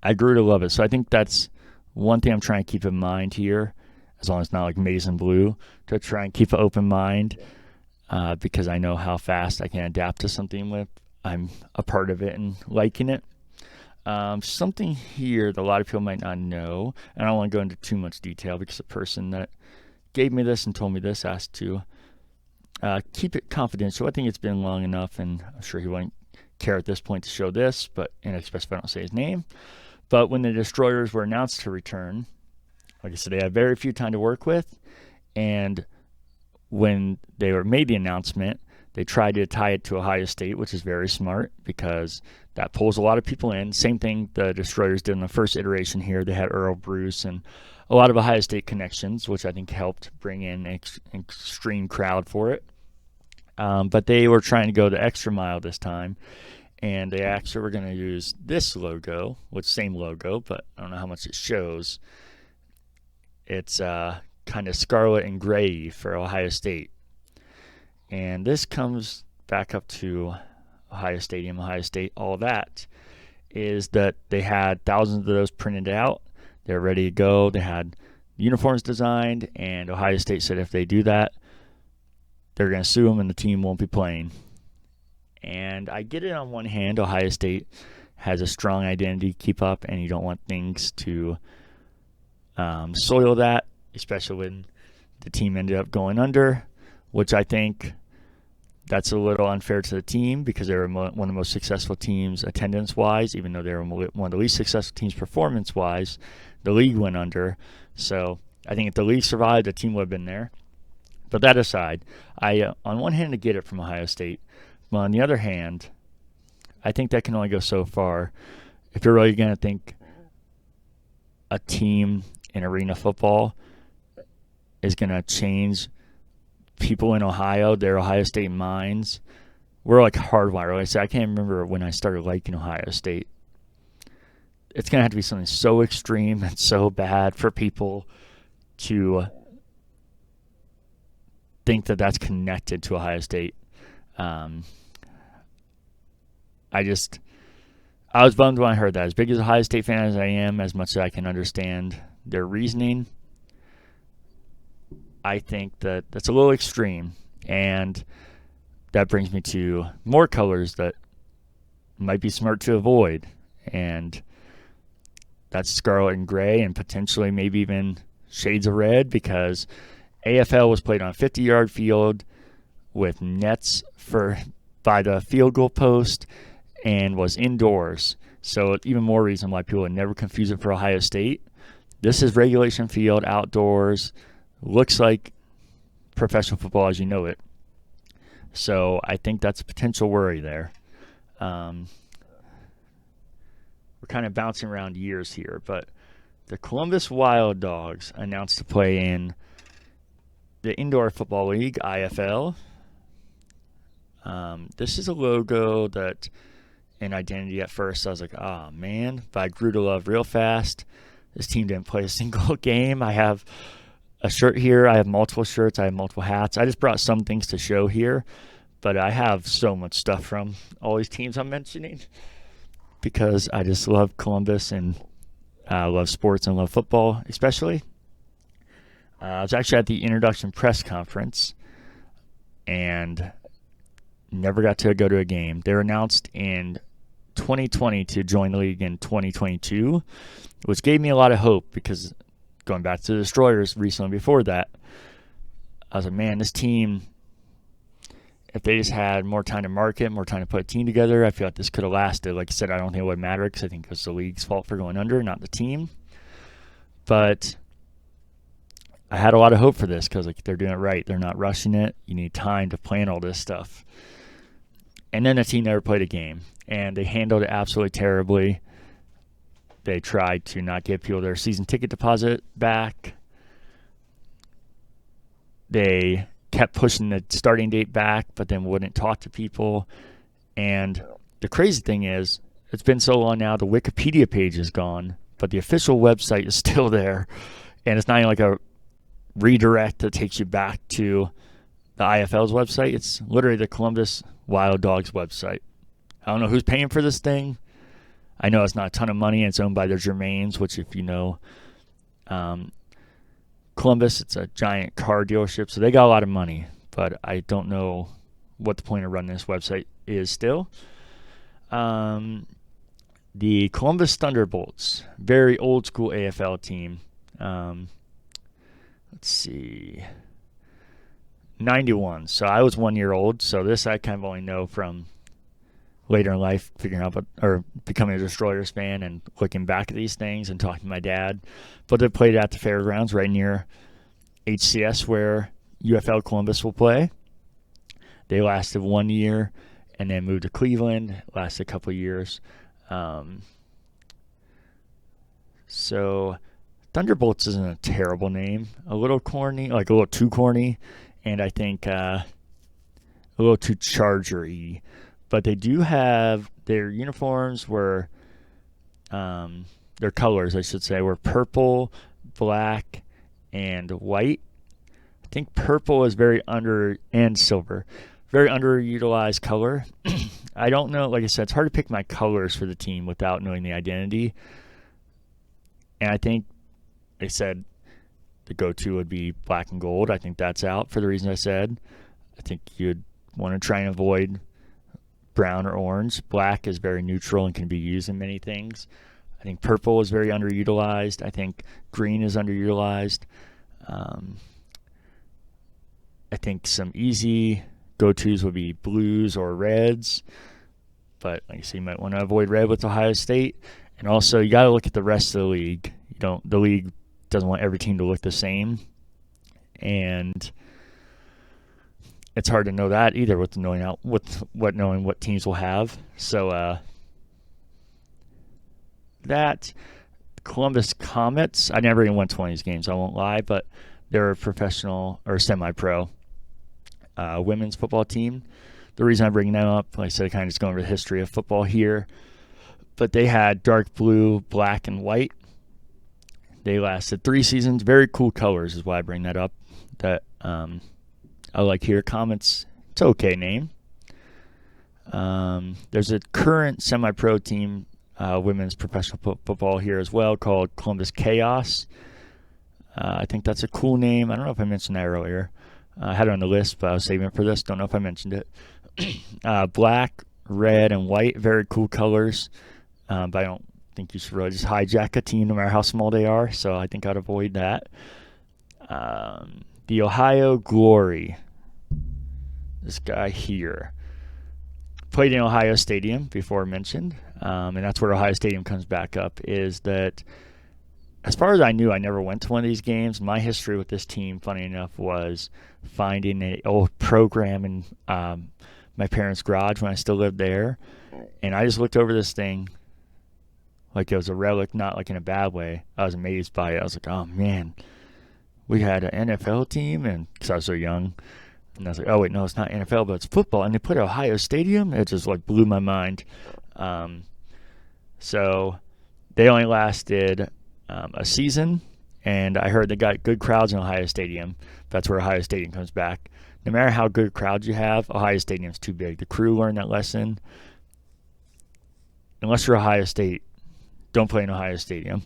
I grew to love it. So I think that's one thing I'm trying to keep in mind here, as long as it's not like maize and blue, to try and keep an open mind, because I know how fast I can adapt to something with. I'm a part of it and liking it. Something here that a lot of people might not know, and I don't want to go into too much detail because the person that gave me this and told me this asked to keep it confidential. I think it's been long enough, and I'm sure he won't care at this point to show this, and especially if I don't say his name. But when the Destroyers were announced to return, like I said, they had very few time to work with, and when they made the announcement, they tried to tie it to Ohio State, which is very smart because that pulls a lot of people in. Same thing the Destroyers did in the first iteration here. They had Earl Bruce and a lot of Ohio State connections, which I think helped bring in an extreme crowd for it. But they were trying to go the extra mile this time, and they actually were going to use this logo, same logo, but I don't know how much it shows. It's kind of scarlet and gray for Ohio State. And this comes back up to Ohio Stadium, Ohio State, all that, is that they had thousands of those printed out. They were ready to go. They had uniforms designed, and Ohio State said if they do that, they're going to sue them and the team won't be playing. And I get it on one hand. Ohio State has a strong identity to keep up, and you don't want things to soil that, especially when the team ended up going under, which I think that's a little unfair to the team because they were one of the most successful teams attendance-wise, even though they were one of the least successful teams performance-wise. The league went under. So I think if the league survived, the team would have been there. But that aside, I on one hand, I get it from Ohio State. But on the other hand, I think that can only go so far. If you're really going to think a team in arena football is going to change people in Ohio, their Ohio State minds, we're like hardwired. I can't remember when I started liking Ohio State. It's going to have to be something so extreme and so bad for people to think that that's connected to Ohio State. I I was bummed when I heard that. As big as a Ohio State fan as I am, as much as I can understand their reasoning, I think that that's a little extreme. And that brings me to more colors that might be smart to avoid. And that's scarlet and gray, and potentially maybe even shades of red, because AFL was played on a 50-yard field with nets by the field goal post and was indoors. So even more reason why people would never confuse it for Ohio State. This is regulation field, outdoors, looks like professional football as you know it. So I think that's a potential worry there. We're kind of bouncing around years here, but the Columbus Wild Dogs announced to play in the Indoor Football League, IFL. This is a logo that, an identity at first, I was like, oh man, but I grew to love real fast. This team didn't play a single game. I have a shirt here. I have multiple shirts. I have multiple hats. I just brought some things to show here, but I have so much stuff from all these teams I'm mentioning because I just love Columbus and love sports and love football especially. I was actually at the introduction press conference and never got to go to a game. They were announced in 2020 to join the league in 2022, which gave me a lot of hope because going back to the Destroyers recently before that, I was like, man, this team, if they just had more time to market, more time to put a team together, I feel like this could have lasted. Like I said, I don't think it would matter because I think it was the league's fault for going under, not the team. But I had a lot of hope for this because like they're doing it right. They're not rushing it. You need time to plan all this stuff. And then the team never played a game, and they handled it absolutely terribly. They tried to not give people their season ticket deposit back. They kept pushing the starting date back, but then wouldn't talk to people. And the crazy thing is, it's been so long now, the Wikipedia page is gone, but the official website is still there. And it's not even like a redirect that takes you back to the IFL's website. It's literally the Columbus Wild Dogs website. I don't know who's paying for this thing. I know it's not a ton of money, and it's owned by the Germains, which if you know Columbus, it's a giant car dealership, so they got a lot of money, but I don't know what the point of running this website is still. The Columbus Thunderbolts, very old school AFL team. Let's see, 91. So I was 1 year old, so this I kind of only know from later in life, figuring out or becoming a Destroyers fan and looking back at these things and talking to my dad. But they played at the fairgrounds right near HCS where UFL Columbus will play. They lasted 1 year and then moved to Cleveland, lasted a couple of years. So Thunderbolts isn't a terrible name. A little corny, like a little too corny, and I think a little too Charger-y. But they do have their uniforms were, their colors, I should say, were purple, black, and white. I think purple is and silver. Very underutilized color. I don't know, like I said, it's hard to pick my colors for the team without knowing the identity. And I think they said the go-to would be black and gold. I think that's out for the reason I said. I think you'd want to try and avoid brown or orange. Black is very neutral and can be used in many things. I think purple is very underutilized. I think green is underutilized. I think some easy go-tos would be blues or reds. But like I said, you might want to avoid red with Ohio State. And also, you got to look at the rest of the league. The league doesn't want every team to look the same. And it's hard to know that either with knowing what teams will have. So that Columbus Comets, I never even went to one of these games, I won't lie, but they're a professional or semi-pro women's football team. The reason I bring them up, like I said, I kind of just go over the history of football here, but they had dark blue, black, and white. They lasted 3 seasons. Very cool colors is why I bring that up. That I like here. Comets, it's an okay name. There's a current semi-pro team women's professional football here as well called Columbus Chaos. I think that's a cool name. I don't know if I mentioned that earlier. I had it on the list, but I was saving it for this. Don't know if I mentioned it. Black, red, and white, very cool colors. But I don't think you should really just hijack a team no matter how small they are, so I think I'd avoid that. The Ohio Glory, this guy here, played in Ohio Stadium, before mentioned, and that's where Ohio Stadium comes back up, is that as far as I knew, I never went to one of these games. My history with this team, funny enough, was finding an old program in my parents' garage when I still lived there, and I just looked over this thing like it was a relic, not like in a bad way. I was amazed by it. I was like, oh, man, we had an NFL team, and because I was so young, and I was like, oh, wait, no, it's not NFL, but it's football, and they put Ohio Stadium. It just like blew my mind. So they only lasted a season, and I heard they got good crowds in Ohio Stadium. That's where Ohio Stadium comes back. No matter how good crowds you have, Ohio Stadium's too big. The crew learned that lesson. Unless you're Ohio State, don't play in Ohio Stadium.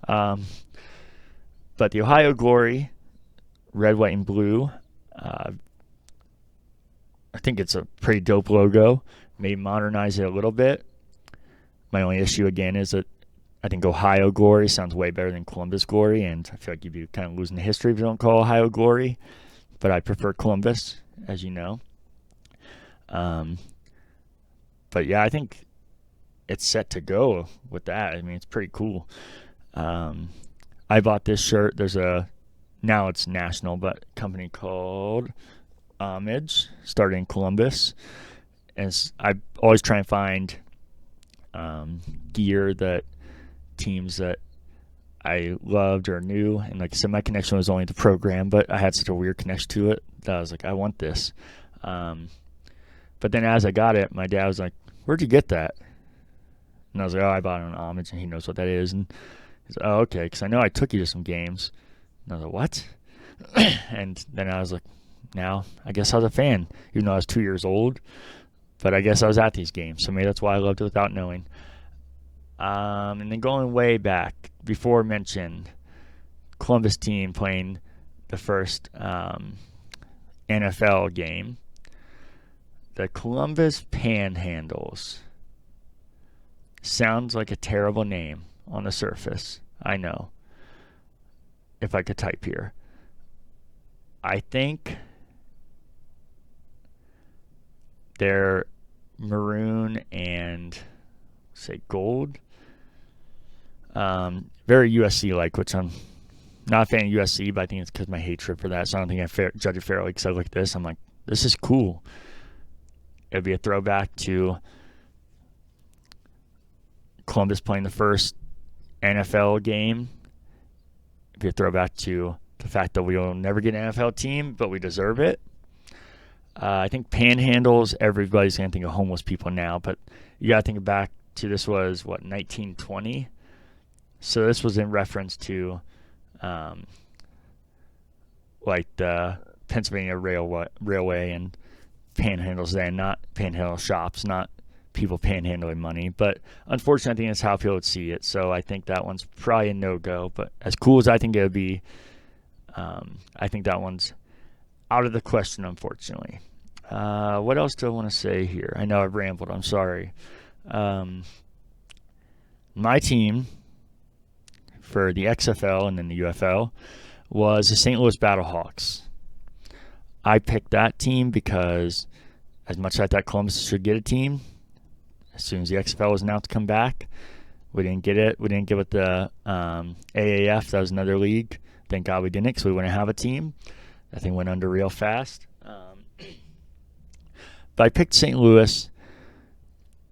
But the Ohio Glory, red, white, and blue, I think it's a pretty dope logo. Maybe modernize it a little bit. My only issue, again, is that I think Ohio Glory sounds way better than Columbus Glory, and I feel like you'd be kind of losing the history if you don't call Ohio Glory. But I prefer Columbus, as you know. But yeah, I think it's set to go with that. I mean, it's pretty cool. I bought this shirt. Now it's national, but a company called Homage, started in Columbus. And I always try and find gear that teams that I loved or knew, and like I said, my connection was only the program, but I had such a weird connection to it that I was like, I want this. But then as I got it, my dad was like, where'd you get that? And I was like, oh, I bought it on Homage, and he knows what that is. And he's like, oh, okay, because I know I took you to some games. And I was like, what? And then I was like, now I guess I was a fan, even though I was 2 years old. But I guess I was at these games, so maybe that's why I loved it without knowing. And then going way back, before mentioned, Columbus team playing the first NFL game, the Columbus Panhandles. Sounds like a terrible name on the surface, I know, if I could type here. I think they're maroon and, say, gold. Very USC-like, which I'm not a fan of USC, but I think it's because of my hatred for that. So I don't think I judge it fairly because I look at this. I'm like, this is cool. It'd be a throwback to Columbus playing the first NFL game. It'd be a throwback to the fact that we will never get an NFL team, but we deserve it. I think Panhandles, everybody's going to think of homeless people now, but you got to think back to this was, 1920? So this was in reference to like the Pennsylvania Railway and panhandles then, not panhandle shops, not people panhandling money. But unfortunately, I think that's how people would see it. So I think that one's probably a no-go. But as cool as I think it would be, I think that one's out of the question, unfortunately. What else do I want to say here? I know I've rambled. I'm sorry. My team for the XFL and then the UFL was the St. Louis Battlehawks. I picked that team because as much as I thought Columbus should get a team, as soon as the XFL was announced to come back, we didn't get it. We didn't get with the AAF. That was another league. Thank God we didn't, because we wouldn't have a team. That thing went under real fast. But I picked St. Louis.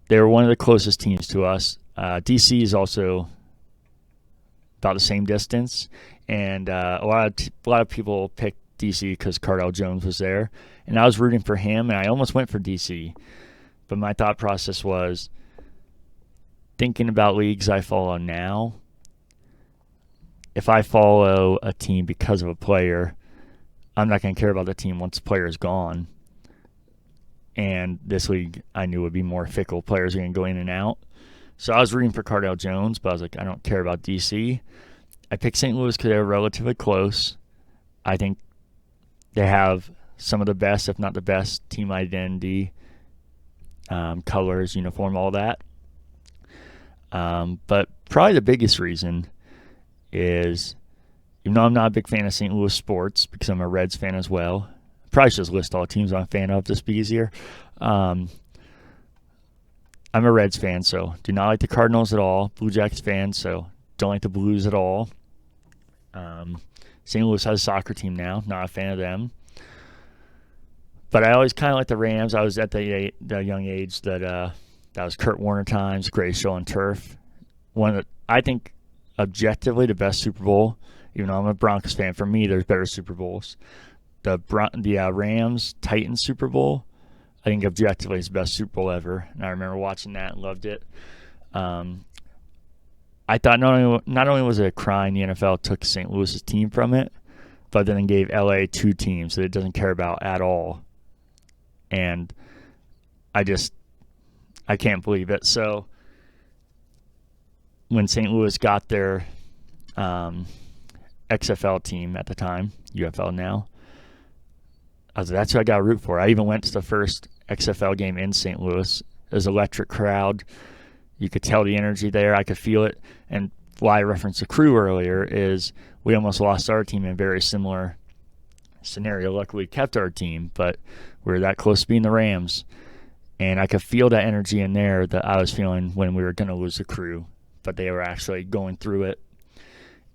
They were one of the closest teams to us. DC is also about the same distance, and a lot of people picked DC because Cardell Jones was there, and I was rooting for him, and I almost went for DC. But my thought process was, thinking about leagues I follow now, if I follow a team because of a player, I'm not going to care about the team once the player is gone. And this league I knew would be more fickle. Players are going to go in and out. So I was rooting for Cardale Jones, but I was like, I don't care about DC. I picked St. Louis because they were relatively close. I think they have some of the best, if not the best, team identity, colors, uniform, all that. But probably the biggest reason is, even though I'm not a big fan of St. Louis sports because I'm a Reds fan as well, I probably should just list all the teams I'm a fan of just to be easier. I'm a Reds fan, so do not like the Cardinals at all. Blue Jackets fan, so don't like the Blues at all. St. Louis has a soccer team now, not a fan of them. But I always kind of like the Rams. I was at the young age that was Kurt Warner times, greatest show on turf. One that I think objectively the best Super Bowl, even though I'm a Broncos fan. For me, there's better Super Bowls. The Rams Titans Super Bowl, I think objectively is the best Super Bowl ever, and I remember watching that and loved it. I thought not only was it a crime the NFL took St. Louis's team from it, but then gave LA two teams that it doesn't care about at all. And I can't believe it. So when St. Louis got their XFL team at the time, UFL now, I was like, that's who I got to root for. I even went to the first XFL game in St. Louis. It was an electric crowd. You could tell the energy there. I could feel it. And why I referenced the Crew earlier is we almost lost our team in a very similar scenario. Luckily, we kept our team, but we were that close to being the Rams. And I could feel that energy in there that I was feeling when we were going to lose the Crew, but they were actually going through it.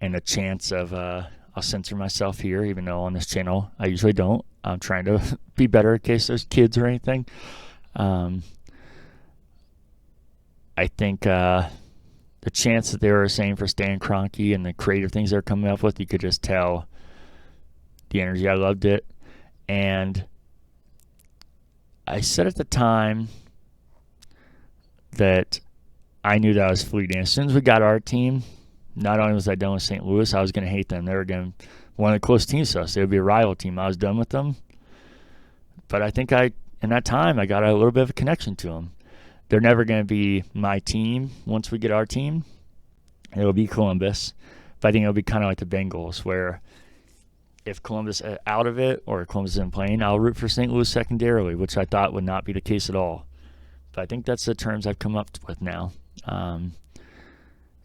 And a chance of, I'll censor myself here, even though on this channel I usually don't. I'm trying to be better in case there's kids or anything. I think the chance that they were saying for Stan Kroenke and the creative things they're coming up with, you could just tell the energy. I loved it. And I said at the time that I knew that I was fleeting. As soon as we got our team, not only was I done with St. Louis, I was going to hate them. They were going to one of the close teams to us. They would be a rival team. I was done with them. But I think in that time, I got a little bit of a connection to them. They're never going to be my team once we get our team. It'll be Columbus. But I think it'll be kind of like the Bengals, where if Columbus is out of it or Columbus isn't playing, I'll root for St. Louis secondarily, which I thought would not be the case at all. But I think that's the terms I've come up with now. And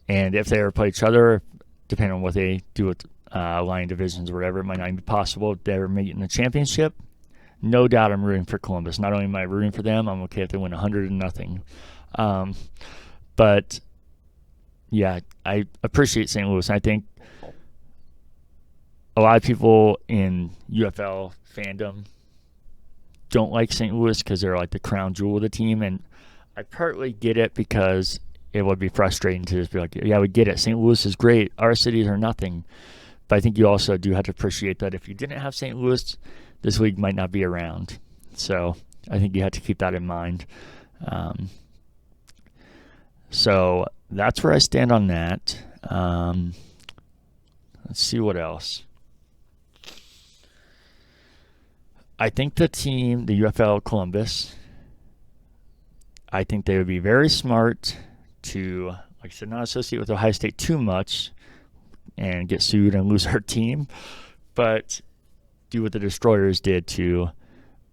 if they ever play each other, depending on what they do with line divisions or whatever, it might not even be possible if they ever meet in the championship. No doubt I'm rooting for Columbus. Not only am I rooting for them, I'm okay if they win 100-0. But, yeah, I appreciate St. Louis. I think a lot of people in UFL fandom don't like St. Louis because they're like the crown jewel of the team. And I partly get it because it would be frustrating to just be like, yeah, we get it. St. Louis is great. Our cities are nothing. But I think you also do have to appreciate that if you didn't have St. Louis, this league might not be around. So I think you have to keep that in mind. So that's where I stand on that. Let's see what else. I think the team, the UFL Columbus, I think they would be very smart to, like I said, not associate with Ohio State too much and get sued and lose our team, but do what the Destroyers did to,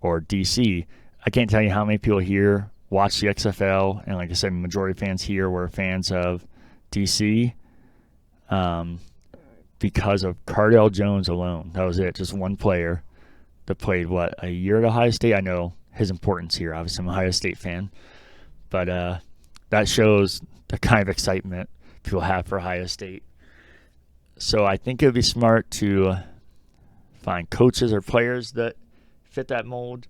or DC. I can't tell you how many people here watch the XFL, and like I said, majority of fans here were fans of DC because of Cardale Jones alone. That was it, just one player that played, a year at Ohio State? I know his importance here. Obviously, I'm an Ohio State fan. But that shows the kind of excitement people have for Ohio State. So I think it would be smart to find coaches or players that fit that mold.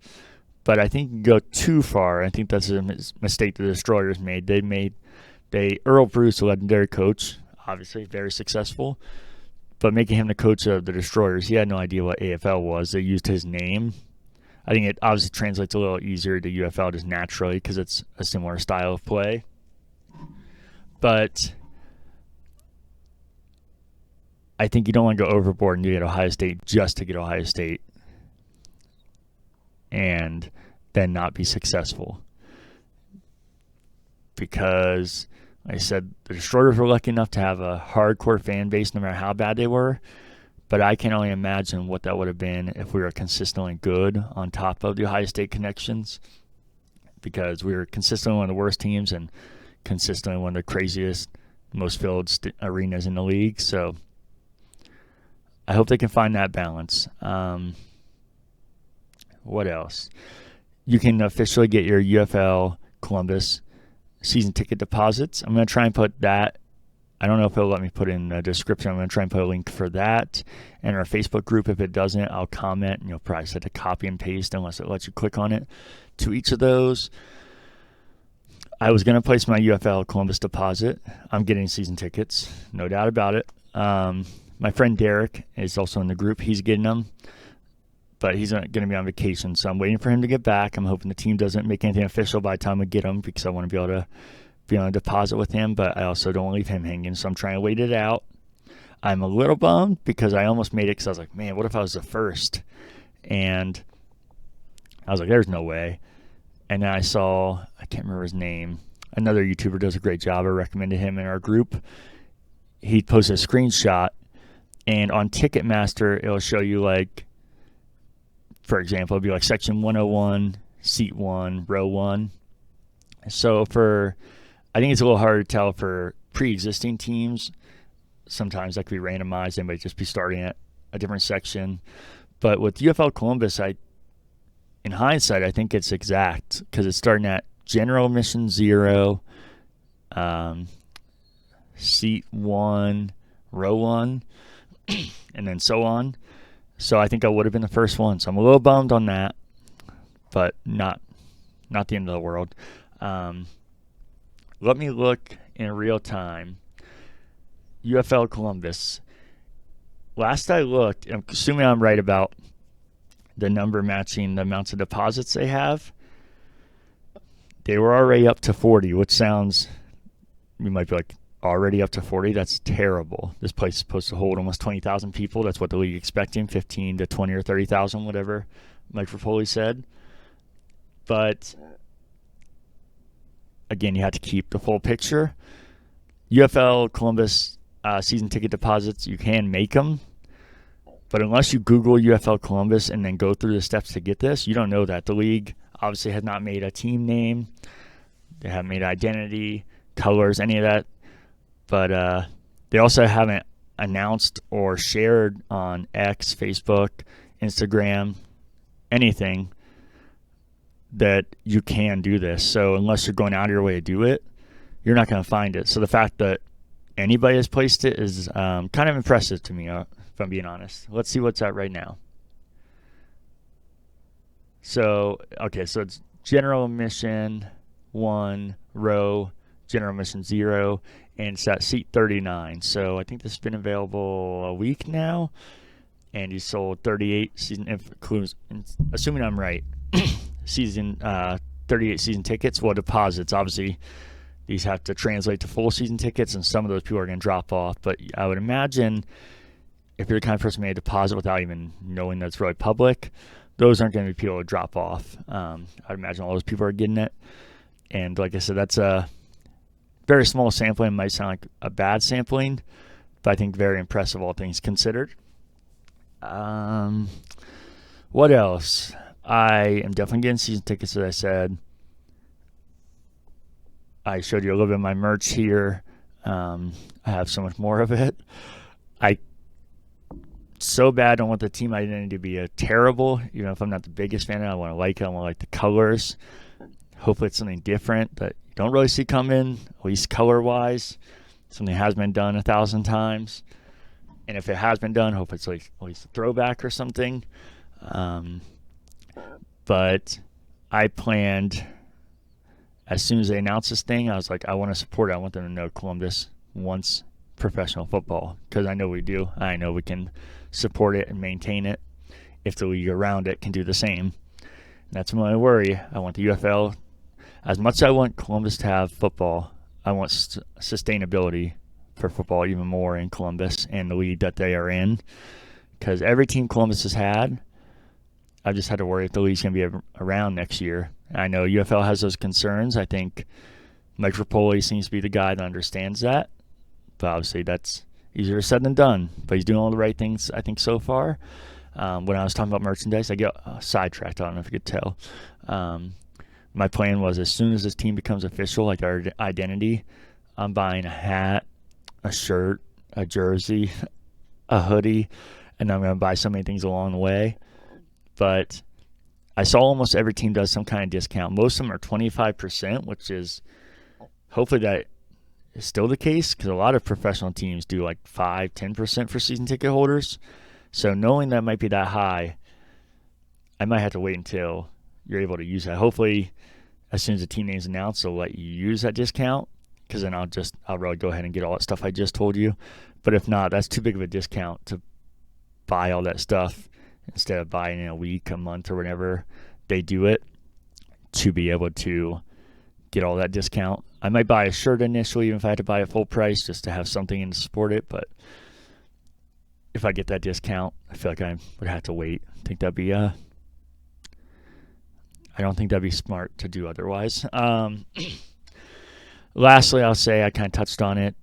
But I think you can go too far. I think that's a mistake the Destroyers made. Earl Bruce, a legendary coach, obviously very successful, but making him the coach of the Destroyers, he had no idea what AFL was. They used his name. I think it obviously translates a little easier to UFL just naturally because it's a similar style of play. But I think you don't want to go overboard and get Ohio State just to get Ohio State and then not be successful. Because Like I said, the Destroyers were lucky enough to have a hardcore fan base no matter how bad they were. But I can only imagine what that would have been if we were consistently good on top of the Ohio State connections, because we were consistently one of the worst teams and consistently one of the craziest, most filled arenas in the league. So I hope they can find that balance. What else? You can officially get your UFL Columbus season ticket deposits. I'm going to try and put that. I don't know if it'll let me put in the description. I'm going to try and put a link for that in our Facebook group. If it doesn't, I'll comment, and you'll probably have to copy and paste unless it lets you click on it to each of those. I was going to place my UFL Columbus deposit. I'm getting season tickets, no doubt about it. My friend Derek is also in the group. He's getting them, but he's going to be on vacation, so I'm waiting for him to get back. I'm hoping the team doesn't make anything official by the time we get them, because I want to be able to be on a deposit with him, but I also don't want to leave him hanging, so I'm trying to wait it out. I'm a little bummed because I almost made it, because I was like, man, what if I was the first? And I was like, there's no way. And then I saw, I can't remember his name, another YouTuber does a great job. I recommended him in our group. He posted a screenshot, and on Ticketmaster, it'll show you, like, for example, it'll be like section 101, seat 1, row 1. So I think it's a little harder to tell for pre-existing teams. Sometimes that could be randomized. They might just be starting at a different section. But with UFL Columbus, in hindsight, I think it's exact, because it's starting at general admission 0, seat 1, row 1, and then so on. So I think I would have been the first one. So I'm a little bummed on that, but not the end of the world. Let me look in real time. UFL Columbus. Last I looked, I'm assuming I'm right about the number matching the amounts of deposits they have. They were already up to 40, which sounds, you might be like, already up to 40? That's terrible. This place is supposed to hold almost 20,000 people. That's what the league expecting, 15 to 20 or 30,000, whatever Mike Rapoli said. But again, you have to keep the full picture. UFL Columbus season ticket deposits, you can make them, but unless you Google UFL Columbus and then go through the steps to get this, you don't know that. The league obviously has not made a team name. They haven't made identity, colors, any of that. But they also haven't announced or shared on X, Facebook, Instagram, anything that you can do this. So unless you're going out of your way to do it, you're not going to find it. So the fact that anybody has placed it is kind of impressive to me, if I'm being honest. Let's see what's at right now. So, okay, so it's general admission 1, row, general admission 0, and it's at seat 39. So I think this has been available a week now, and you sold 38 season, includes, assuming I'm right, season 38 season tickets. Well, deposits, obviously, these have to translate to full season tickets, and some of those people are going to drop off. But I would imagine if you're the kind of person who made a deposit without even knowing that it's really public, those aren't going to be people who drop off. I'd imagine all those people are getting it. And like I said, that's a very small sampling. It might sound like a bad sampling, but I think very impressive, all things considered. What else? I am definitely getting season tickets, as I said. I showed you a little bit of my merch here. I have so much more of it. I so bad don't want the team identity to be terrible. Even if I'm not the biggest fan of it, I want to like it. I want to like the colors. Hopefully it's something different that you don't really see coming, at least color-wise. Something has been done 1,000 times. And if it has been done, hope it's like at least a throwback or something. But I planned, as soon as they announced this thing, I was like, I want to support it. I want them to know Columbus wants professional football, because I know we do. I know we can support it and maintain it if the league around it can do the same. And that's my worry. I want the UFL, as much as I want Columbus to have football, I want sustainability for football even more in Columbus and the league that they are in. Because every team Columbus has had, I've just had to worry if the league's going to be around next year. I know UFL has those concerns. I think Mike Rapoli seems to be the guy that understands that, but obviously that's easier said than done. But he's doing all the right things, I think, so far. When I was talking about merchandise, I get sidetracked. I don't know if you could tell. My plan was as soon as this team becomes official, like our identity, I'm buying a hat, a shirt, a jersey, a hoodie, and I'm going to buy so many things along the way. But I saw almost every team does some kind of discount. Most of them are 25%, which is hopefully that is still the case because a lot of professional teams do like 5-10% for season ticket holders. So knowing that might be that high, I might have to wait until you're able to use that. Hopefully, as soon as the team name's announced, they'll let you use that discount because then I'll really go ahead and get all that stuff I just told you. But if not, that's too big of a discount to buy all that stuff instead of buying in a week, a month, or whenever they do it to be able to get all that discount. I might buy a shirt initially, even if I had to buy it full price, just to have something and to support it. But if I get that discount, I feel like I would have to wait. I think that'd be I don't think that'd be smart to do otherwise. Lastly, I'll say I kind of touched on it.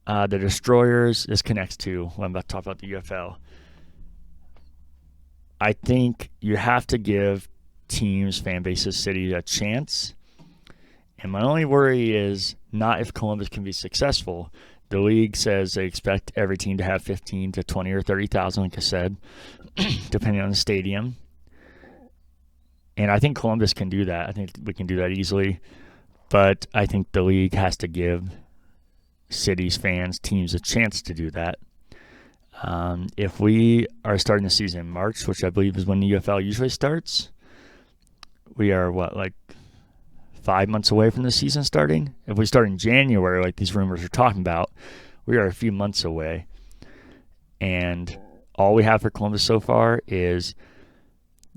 The Destroyers, this connects to what I'm about to talk about, the UFL. I think you have to give teams, fan bases, cities a chance. And my only worry is not if Columbus can be successful. The league says they expect every team to have 15 to 20 or 30,000, like I said, depending on the stadium. And I think Columbus can do that. I think we can do that easily. But I think the league has to give cities, fans, teams a chance to do that. If we are starting the season in March, which I believe is when the UFL usually starts, we are, like 5 months away from the season starting? If we start in January, like these rumors are talking about, we are a few months away. And all we have for Columbus so far is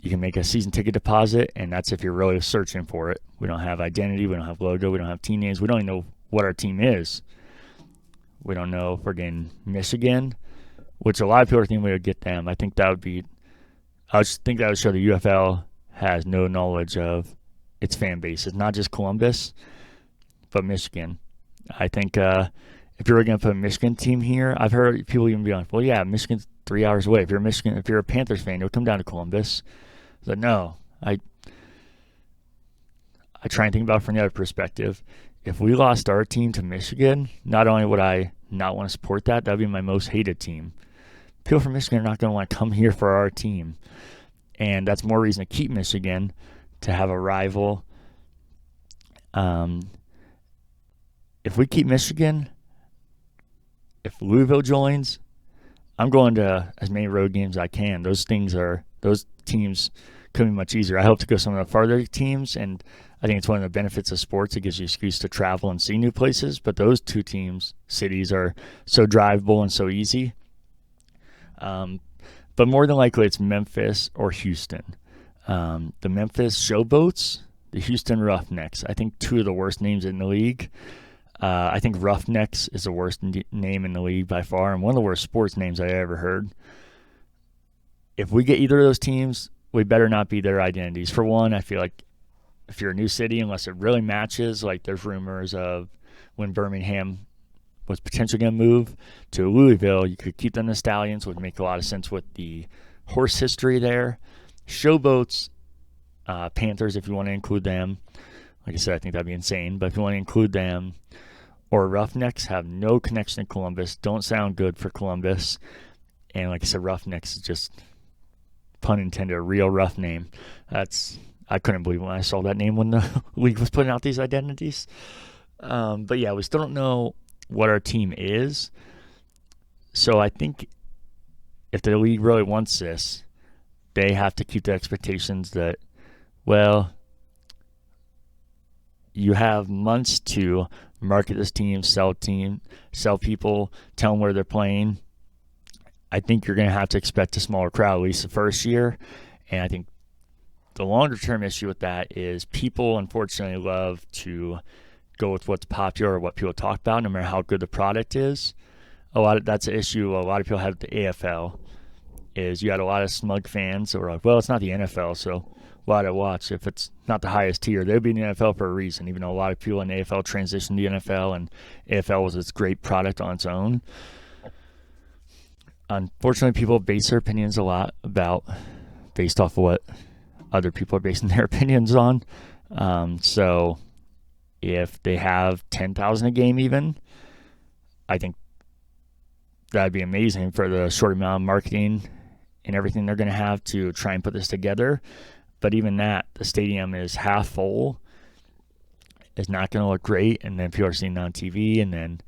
you can make a season ticket deposit, and that's if you're really searching for it. We don't have identity. We don't have logo. We don't have team names. We don't even know what our team is. We don't know if we're getting Michigan, which a lot of people are thinking we would get them. I think that would show the UFL has no knowledge of its fan base. It's not just Columbus, but Michigan. I think if you're going to put a Michigan team here, I've heard people even be like, well, yeah, Michigan's 3 hours away. If you're a Panthers fan, you'll come down to Columbus. But no, I try and think about it from the other perspective. If we lost our team to Michigan, not only would I not want to support that, that would be my most hated team. People from Michigan are not going to want to come here for our team. And that's more reason to keep Michigan, to have a rival. If we keep Michigan, if Louisville joins, I'm going to as many road games as I can. Those teams could be much easier. I hope to go some of the farther teams, and I think it's one of the benefits of sports. It gives you an excuse to travel and see new places. But those two cities are so drivable and so easy. But more than likely, it's Memphis or Houston. The Memphis Showboats, the Houston Roughnecks. I think two of the worst names in the league. I think Roughnecks is the worst name in the league by far, and one of the worst sports names I ever heard. If we get either of those teams, we better not be their identities. For one, I feel like if you're a new city, unless it really matches, like there's rumors of when Birmingham was potentially going to move to Louisville, you could keep them the Stallions, would make a lot of sense with the horse history there. Showboats, Panthers, if you want to include them. Like I said, I think that'd be insane. But if you want to include them, or Roughnecks, have no connection to Columbus, don't sound good for Columbus. And like I said, Roughnecks is just, pun intended, a real rough name. I couldn't believe when I saw that name when the league was putting out these identities. But yeah, we still don't know what our team is. So I think if the league really wants this, they have to keep the expectations that, well, you have months to market this team, sell people, tell them where they're playing. I think you're going to have to expect a smaller crowd, at least the first year. And I think the longer-term issue with that is people, unfortunately, love to go with what's popular or what people talk about, no matter how good the product is. That's an issue a lot of people have with the AFL, is you had a lot of smug fans that were like, well, it's not the NFL, so why to watch if it's not the highest tier. They'll be in the NFL for a reason, even though a lot of people in the AFL transitioned to the NFL, and AFL was its great product on its own. Unfortunately, people base their opinions a lot based off of what other people are basing their opinions on. So if they have 10,000 a game even, I think that'd be amazing for the short amount of marketing and everything they're going to have to try and put this together. But even that, the stadium is half full. It's not going to look great, and then people are seeing it on TV, and then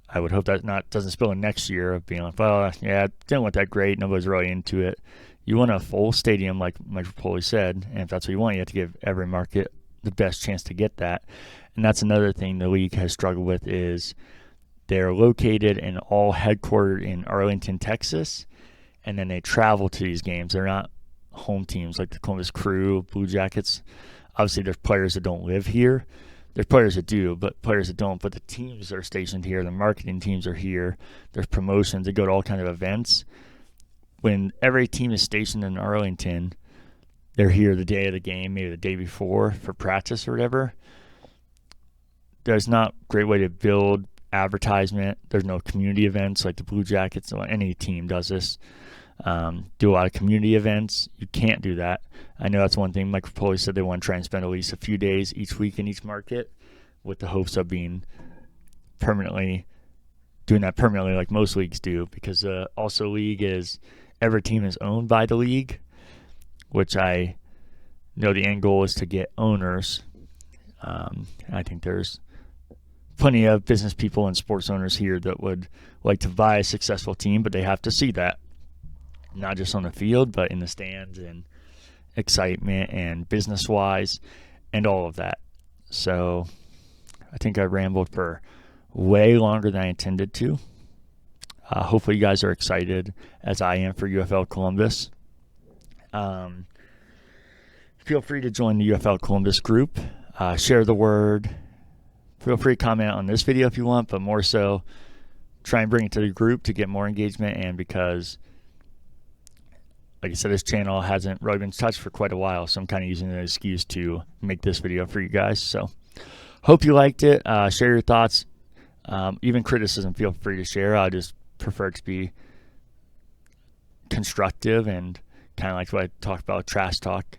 I would hope that doesn't spill in next year of being like, well, yeah, it didn't look that great. Nobody's really into it. You want a full stadium, like Mike Rapoli said, and if that's what you want, you have to give every market the best chance to get that. And that's another thing the league has struggled with is they're located and all headquartered in Arlington, Texas, and then they travel to these games. They're not home teams like the Columbus Crew, Blue Jackets. Obviously, there's players that don't live here. There's players that do, but players that don't. But the teams are stationed here. The marketing teams are here. There's promotions. They go to all kinds of events. When every team is stationed in Arlington, they're here the day of the game, maybe the day before for practice or whatever. There's not a great way to build advertisement. There's no community events like the Blue Jackets. Any team does this. Do a lot of community events. You can't do that. I know that's one thing Mike Rapoli said they want to try and spend at least a few days each week in each market with the hopes of being doing that permanently like most leagues do, because also league is every team is owned by the league, which I know the end goal is to get owners. I think there's plenty of business people and sports owners here that would like to buy a successful team, but they have to see that. Not just on the field, but in the stands and excitement and business-wise and all of that. So I think I rambled for way longer than I intended to. Hopefully you guys are excited as I am for UFL Columbus. Feel free to join the UFL Columbus group. Share the word. Feel free to comment on this video if you want, but more so try and bring it to the group to get more engagement, and because like I said, this channel hasn't really been touched for quite a while, so I'm kind of using it as an excuse to make this video for you guys. So hope you liked it. Share your thoughts. Even criticism, feel free to share. I just prefer it to be constructive and kind of like what I talked about, trash talk,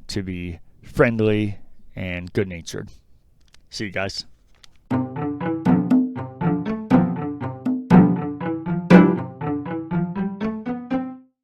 to be friendly and good-natured. See you guys.